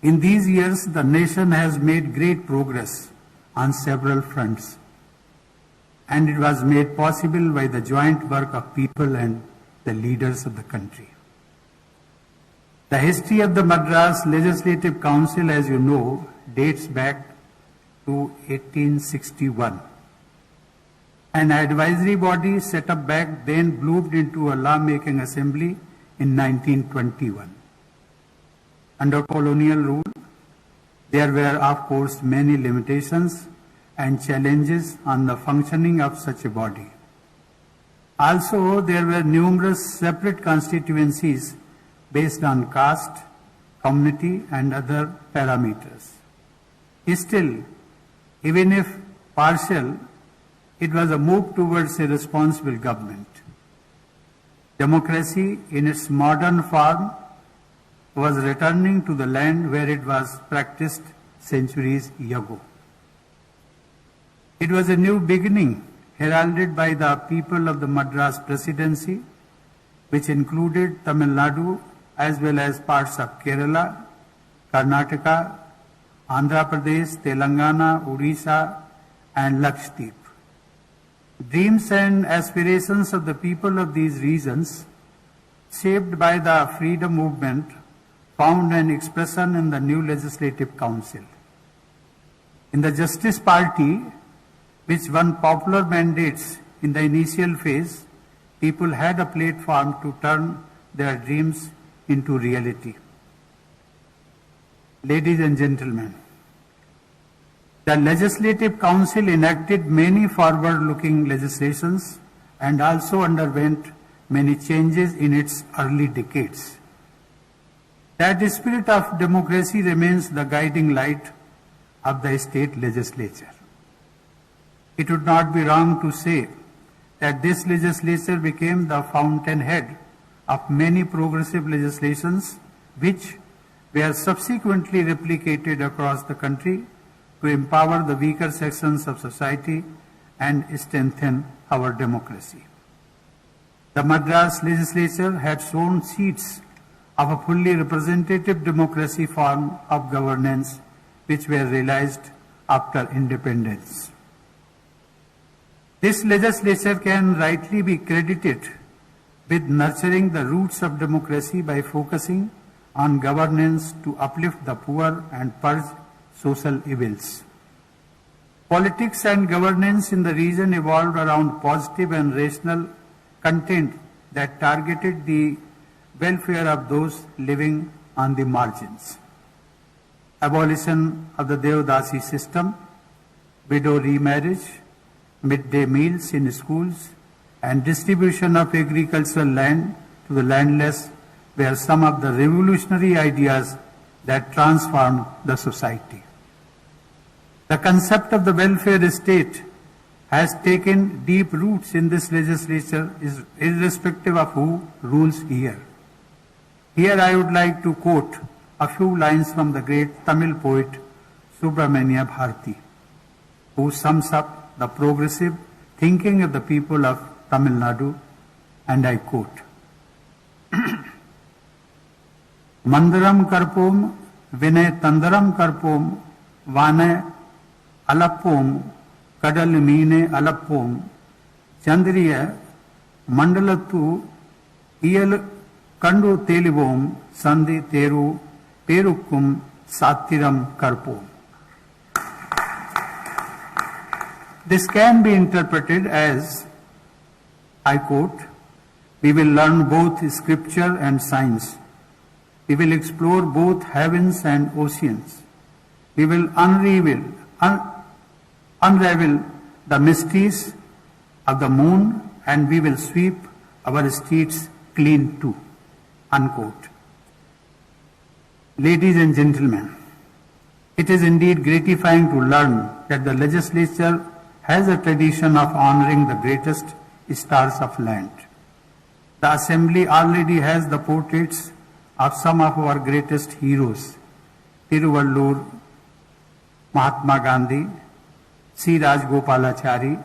In these years, the nation has made great progress on several fronts, and it was made possible by the joint work of people and the leaders of the country. The history of the Madras Legislative Council, as you know, dates back to 1861. An advisory body set up back then bloomed into a law-making assembly in 1921. Under colonial rule, there were, of course, many limitations and challenges on the functioning of such a body. Also, there were numerous separate constituencies based on caste, community, and other parameters. Still, even if partial, it was a move towards a responsible government. Democracy in its modern form was returning to the land where it was practiced centuries ago. It was a new beginning heralded by the people of the Madras Presidency, which included Tamil Nadu as well as parts of Kerala, Karnataka, Andhra Pradesh, Telangana, Odisha, and Lakshadweep. Dreams and aspirations of the people of these regions, shaped by the freedom movement, found an expression in the new Legislative Council. In the Justice Party, which won popular mandates in the initial phase, people had a platform to turn their dreams into reality. Ladies and gentlemen, the Legislative Council enacted many forward-looking legislations and also underwent many changes in its early decades. That spirit of democracy remains the guiding light of the state legislature. It would not be wrong to say that this legislature became the fountainhead of many progressive legislations which were subsequently replicated across the country to empower the weaker sections of society and strengthen our democracy. The Madras legislature had sown seeds of a fully representative democracy form of governance which were realized after independence. This legislature can rightly be credited with nurturing the roots of democracy by focusing on governance to uplift the poor and purge social evils. Politics and governance in the region evolved around positive and rational content that targeted the welfare of those living on the margins. Abolition of the Devdasi system, widow remarriage, midday meals in schools, and distribution of agricultural land to the landless were some of the revolutionary ideas that transformed the society. The concept of the welfare state has taken deep roots in this legislature, irrespective of who rules here. Here I would like to quote a few lines from the great Tamil poet Subramania Bharati, who sums up the progressive thinking of the people of Tamil Nadu, and I quote, Mandaram karpom vinay tandaram karpom vane alappom kadal meene alappom chandriya mandalattu iyal kandu telivom sandhi teru perukkum sattiram karpom. This can be interpreted as, I quote, we will learn both scripture and science. We will explore both heavens and oceans. We will unravel the mysteries of the moon, and we will sweep our streets clean too. Unquote. Ladies and gentlemen, it is indeed gratifying to learn that the legislature has a tradition of honoring the greatest stars of land. The Assembly already has the portraits of some of our greatest heroes, Tiruvallur, Mahatma Gandhi, C. Rajgopalachari,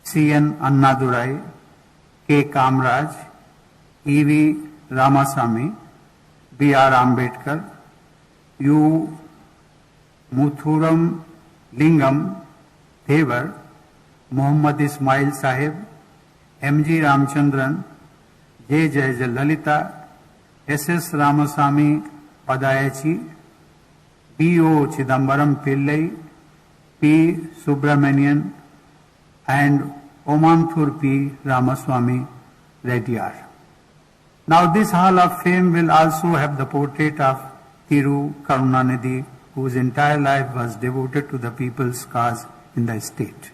C. N. Annadurai, K. Kamraj, E. V. Ramasamy, B. R. Ambedkar, U. Muthuram Lingam Thevar, Muhammad Ismail Sahib, M.G. Ramchandran, J. Lalita, S.S. Ramasamy Padayachi, B.O. Chidambaram Pillai, P. Subramanian, and Omanthur P. Ramaswamy Reddyar. Now this Hall of Fame will also have the portrait of Thiru Karunanidhi, whose entire life was devoted to the people's cause in the state.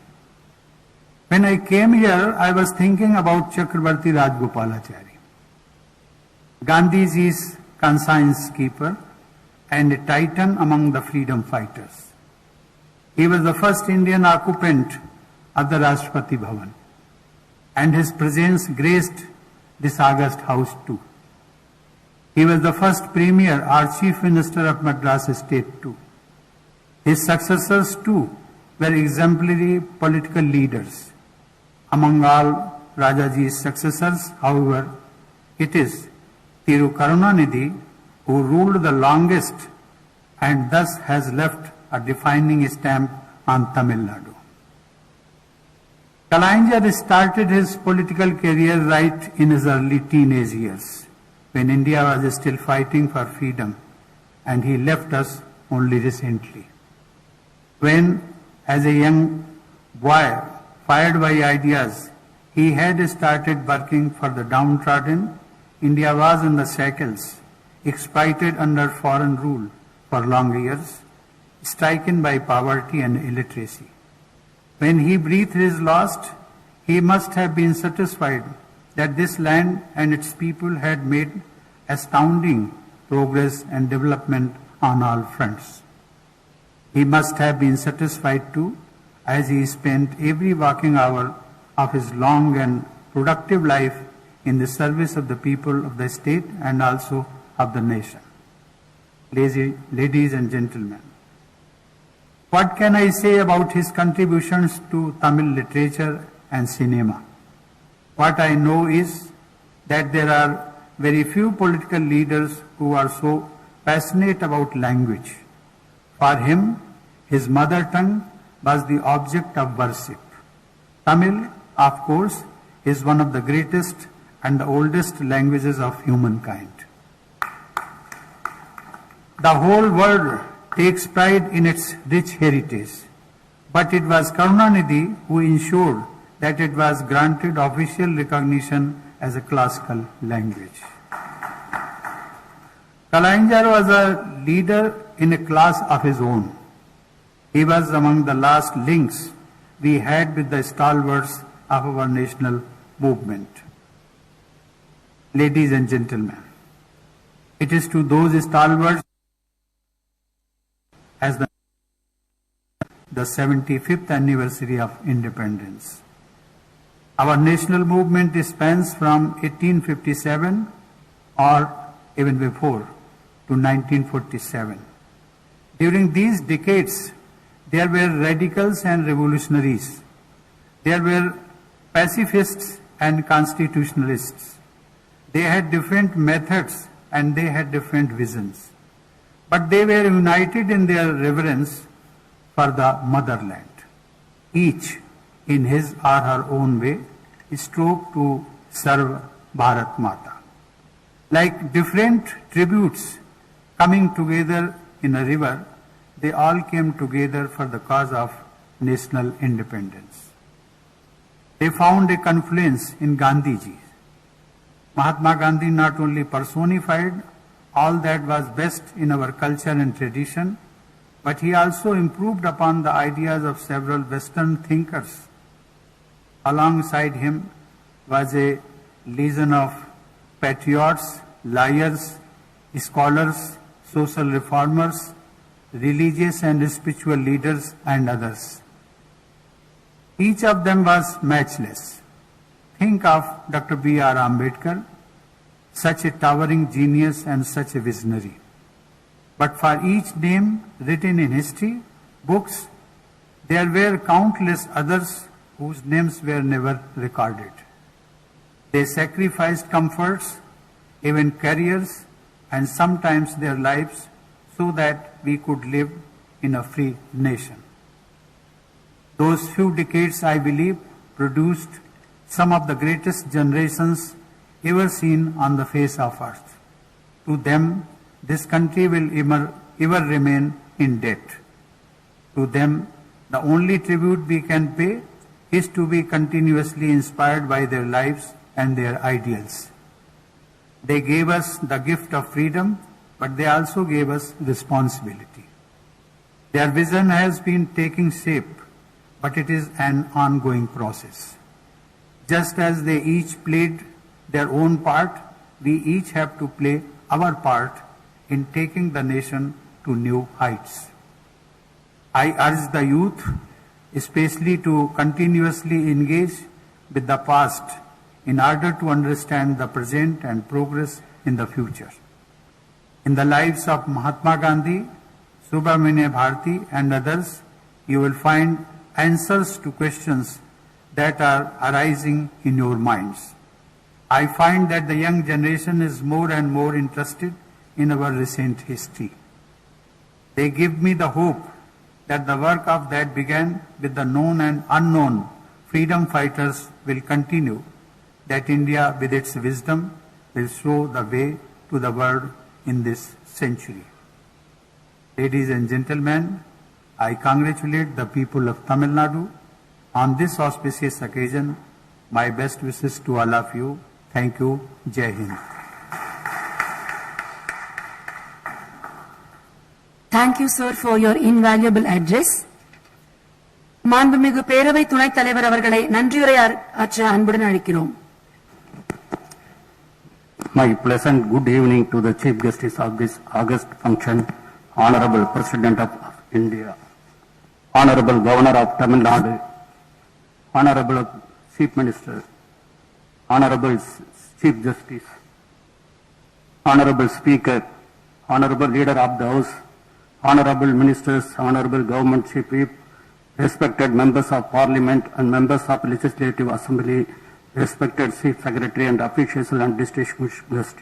When I came here, I was thinking about Chakravarti Rajgopalachari, Gandhiji's conscience keeper and a titan among the freedom fighters. He was the first Indian occupant of the Rashtrapati Bhavan, and his presence graced this august house too. He was the first Premier or Chief Minister of Madras State too. His successors too were exemplary political leaders. Among all Rajaji's successors, however, it is Thiru Karunanidhi who ruled the longest and thus has left a defining stamp on Tamil Nadu. Kalaignar started his political career right in his early teenage years, when India was still fighting for freedom, and he left us only recently. When, as a young boy, fired by ideas, he had started working for the downtrodden, India was in the shackles, exploited under foreign rule for long years, stricken by poverty and illiteracy. When he breathed his last, he must have been satisfied that this land and its people had made astounding progress and development on all fronts. He must have been satisfied too, as he spent every waking hour of his long and productive life in the service of the people of the state and also of the nation. Ladies and gentlemen, what can I say about his contributions to Tamil literature and cinema? What I know is that there are very few political leaders who are so passionate about language. For him, his mother tongue was the object of worship. Tamil, of course, is one of the greatest and the oldest languages of humankind. The whole world takes pride in its rich heritage, but it was Karunanidhi who ensured that it was granted official recognition as a classical language. Kalaignar was a leader in a class of his own. He was among the last links we had with the stalwarts of our national movement. Ladies and gentlemen, it is to those stalwarts as the 75th anniversary of independence. Our national movement spans from 1857 or even before to 1947. During these decades, there were radicals and revolutionaries. There were pacifists and constitutionalists. They had different methods and they had different visions. But they were united in their reverence for the motherland. Each, in his or her own way, strove to serve Bharat Mata. Like different tributes coming together in a river, they all came together for the cause of national independence. They found a confluence in Gandhiji. Mahatma Gandhi not only personified all that was best in our culture and tradition, but he also improved upon the ideas of several Western thinkers. Alongside him was a legion of patriots, liars, scholars, social reformers, religious and spiritual leaders, and others. Each of them was matchless. Think of Dr. B.R. Ambedkar, such a towering genius and such a visionary. But for each name written in history, books, there were countless others whose names were never recorded. They sacrificed comforts, even careers, and sometimes their lives, so that we could live in a free nation. Those few decades, I believe, produced some of the greatest generations ever seen on the face of earth. To them, this country will ever remain in debt. To them, the only tribute we can pay is to be continuously inspired by their lives and their ideals. They gave us the gift of freedom, but they also gave us responsibility. Their vision has been taking shape, but it is an ongoing process. Just as they each played their own part, we each have to play our part in taking the nation to new heights. I urge the youth, especially to continuously engage with the past in order to understand the present and progress in the future. In the lives of Mahatma Gandhi, Subramania Bharati and others, you will find answers to questions that are arising in your minds. I find that the young generation is more and more interested in our recent history. They give me the hope that the work of that began with the known and unknown freedom fighters will continue, that India with its wisdom will show the way to the world in this century. Ladies and gentlemen, I congratulate the people of Tamil Nadu on this auspicious occasion. My best wishes to all of you. Thank you. Jai Hind. Thank you, sir, for your invaluable address. மாண்புமிகு பேரவை துணைத் தலைவர் அவர்களை நன்றியுரை ஆற்ற அன்புடன் அழைக்கிறோம். My pleasant good evening to the Chief Justice of this August function, Honorable President of India, Honorable Governor of Tamil Nadu, Honorable Chief Minister, Honorable Chief Justice, Honorable Speaker, Honorable Leader of the House, Honorable Ministers, Honorable Government Chief Whip, respected Members of Parliament and Members of Legislative Assembly, respected Chief Secretary and officials and distinguished guests.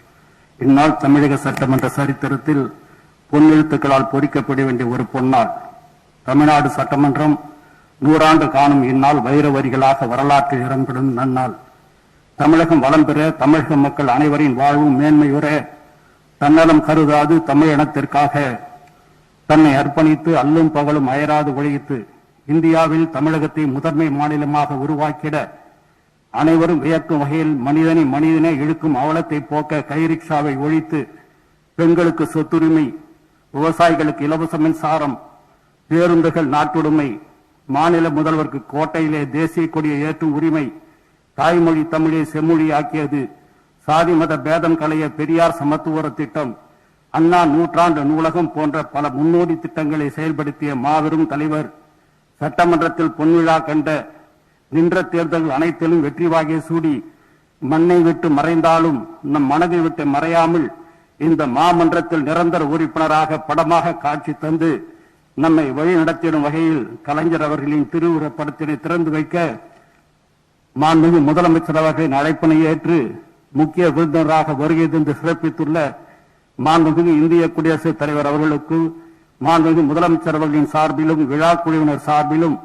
இந்நாள் தமிழக சட்டமன்ற சரித்திரத்தில் பொன்னெழுத்துக்களால் பொறிக்கப்பட வேண்டிய ஒரு பொன்னாள். தமிழ்நாடு சட்டமன்றம் 100 ஆண்டு காணும் இந்நாள் வைர வரிகளாக வரலாற்றில் இடம்பெறும் நன்னாள். தமிழகம் வளம் பெற, தமிழக மக்கள் அனைவரின் வாழ்வும் மேன்மையுற, தன்னலம் கருதாது தமிழ் இனத்திற்காக தன்னை அர்ப்பணித்து அல்லும் பகலும் அயராது உழைத்து இந்தியாவில் தமிழகத்தை முதன்மை மாநிலமாக உருவாக்கிட அனைவரும் வியக்கும் வகையில் மனிதனை இழுக்கும் அவலத்தை போக்க கைரிக்ஷாவை ஒழித்து பெண்களுக்கு சொத்துரிமை, விவசாயிகளுக்கு இலவச மின்சாரம், பேருந்துகள் நாட்டுடைமை, மாநில முதல்வருக்கு கோட்டையிலே தேசிய கொடியை ஏற்றும் உரிமை, தாய்மொழி தமிழை செம்மொழி ஆக்கியது, சாதி மத பேதம் களைய பெரியார் சமத்துவ திட்டம், அண்ணா நூற்றாண்டு நூலகம் போன்ற பல முன்னோடி திட்டங்களை செயல்படுத்திய மாபெரும் தலைவர், சட்டமன்றத்தில் பொன்விழா கண்ட, நின்ற தேர்தல்கள் அனைத்திலும் வெற்றி வாகை சூடி மண்ணை விட்டு மறைந்தாலும் நம் மனதை விட்டு மறையாமல் இந்த மாமன்றத்தில் நிரந்தர உறுப்பினராக படமாக காட்சி தந்து நம்மை வழி நடத்திடும் வகையில் கலைஞர் அவர்களின் திருவுருவப்படத்தினை திறந்து வைக்க மாண்புமிகு முதலமைச்சர் அவர்களின் அழைப்பினை ஏற்று முக்கிய விருந்தினராக வருகை தந்து சிறப்பித்துள்ள மாண்புமிகு இந்திய குடியரசுத் தலைவர் அவர்களுக்கு மாண்புமிகு முதலமைச்சர் அவர்களின் சார்பிலும் விழா குழுவினர் சார்பிலும்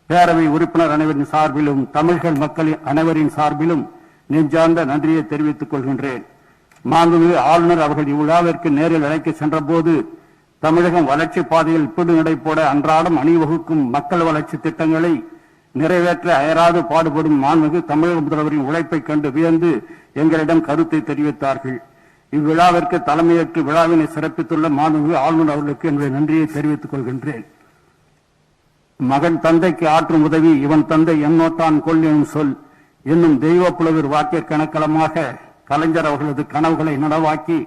பேரவை உறுப்பினர் அனைவரின் சார்பிலும் தமிழ்கள் மக்களின் அனைவரின் சார்பிலும் நெஞ்சார்ந்த நன்றியை தெரிவித்துக் கொள்கின்றேன். மாண்புமிகு ஆளுநர் அவர்கள் இவ்விழாவிற்கு நேரில் அழைக்க சென்ற போது தமிழகம் வளர்ச்சி பாதையில் பிடு நடை போட அன்றாடம் அணிவகுக்கும் மக்கள் வளர்ச்சி திட்டங்களை நிறைவேற்ற அயராது பாடுபடும் மாண்புமிகு தமிழக முதல்வரின் உழைப்பை கண்டு வியந்து எங்களிடம் கருத்தை தெரிவித்தார்கள். இவ்விழாவிற்கு தலைமையேற்று விழாவினை சிறப்பித்துள்ள மாண்புமிகு ஆளுநர் அவர்களுக்கு என்னுடைய நன்றியை தெரிவித்துக் கொள்கின்றேன். மகன் தந்தைக்கு ஆற்றும் உதவி இவன் தந்தை என்னோட்டான் கொள் எனும் சொல் என்னும் தெய்வ புலவர் வாக்கிய கணக்கலமாக கலைஞர் அவர்களது கனவுகளை நனவாக்கி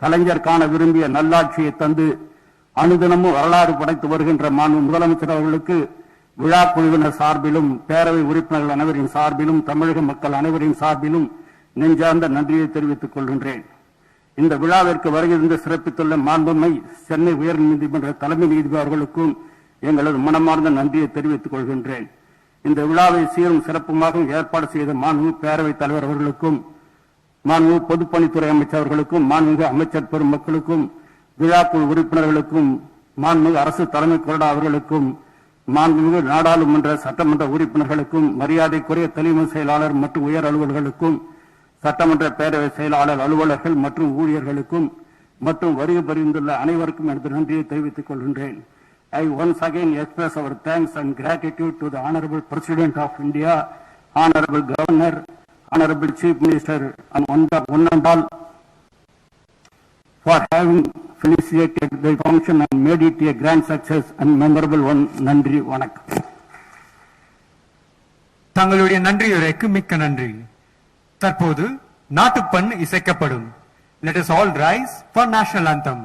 கலைஞர் காண விரும்பிய நல்லாட்சியை தந்து அனுதினமும் வரலாறு படைத்து வருகின்ற மாண்பு முதலமைச்சர் அவர்களுக்கு விழா குழுவினர் சார்பிலும் பேரவை உறுப்பினர்கள் அனைவரின் சார்பிலும் தமிழக மக்கள் அனைவரின் சார்பிலும் நெஞ்சார்ந்த நன்றியை தெரிவித்துக் கொள்கின்றேன். இந்த விழாவிற்கு வருகின்ற சிறப்பித்துள்ள மாண்புமை சென்னை உயர் நீதிமன்ற தலைமை நீதிபதி அவர்களுக்கும் எங்களது மனமார்ந்த நன்றியை தெரிவித்துக் கொள்கின்றேன். இந்த விழாவை சீரும் சிறப்புமாக ஏற்பாடு செய்த மாண்பு பேரவைத் தலைவர் அவர்களுக்கும், மாண்பு பொதுப்பணித்துறை அமைச்சர் அவர்களுக்கும், மாண்புமிகு அமைச்சர் பெருமக்களுக்கும், விழாக்குழு உறுப்பினர்களுக்கும் மாண்புமிகு அரசு தலைமை கொறடா அவர்களுக்கும் மாண்புமிகு நாடாளுமன்ற சட்டமன்ற உறுப்பினர்களுக்கும் மரியாதைக்குரிய தலைமை செயலாளர் மற்றும் உயர் அலுவலர்களுக்கும் சட்டமன்ற பேரவை செயலாளர் அலுவலர்கள் மற்றும் ஊழியர்களுக்கும் மற்றும் வருகை புரிந்துள்ள அனைவருக்கும் எனது நன்றியை தெரிவித்துக் கொள்கின்றேன். I once again express our thanks and gratitude to the Honorable President of India, Honorable Governor, Honorable Chief Minister, and one and all for having facilitated the function and made it a grand success and memorable one. நன்றி வணக்கம். தங்களுடைய நன்றியுரைக்கு மிக்க நன்றி. தற்போது நாட்டுப்பண் இசைக்கப்படும். Let us all rise for national anthem.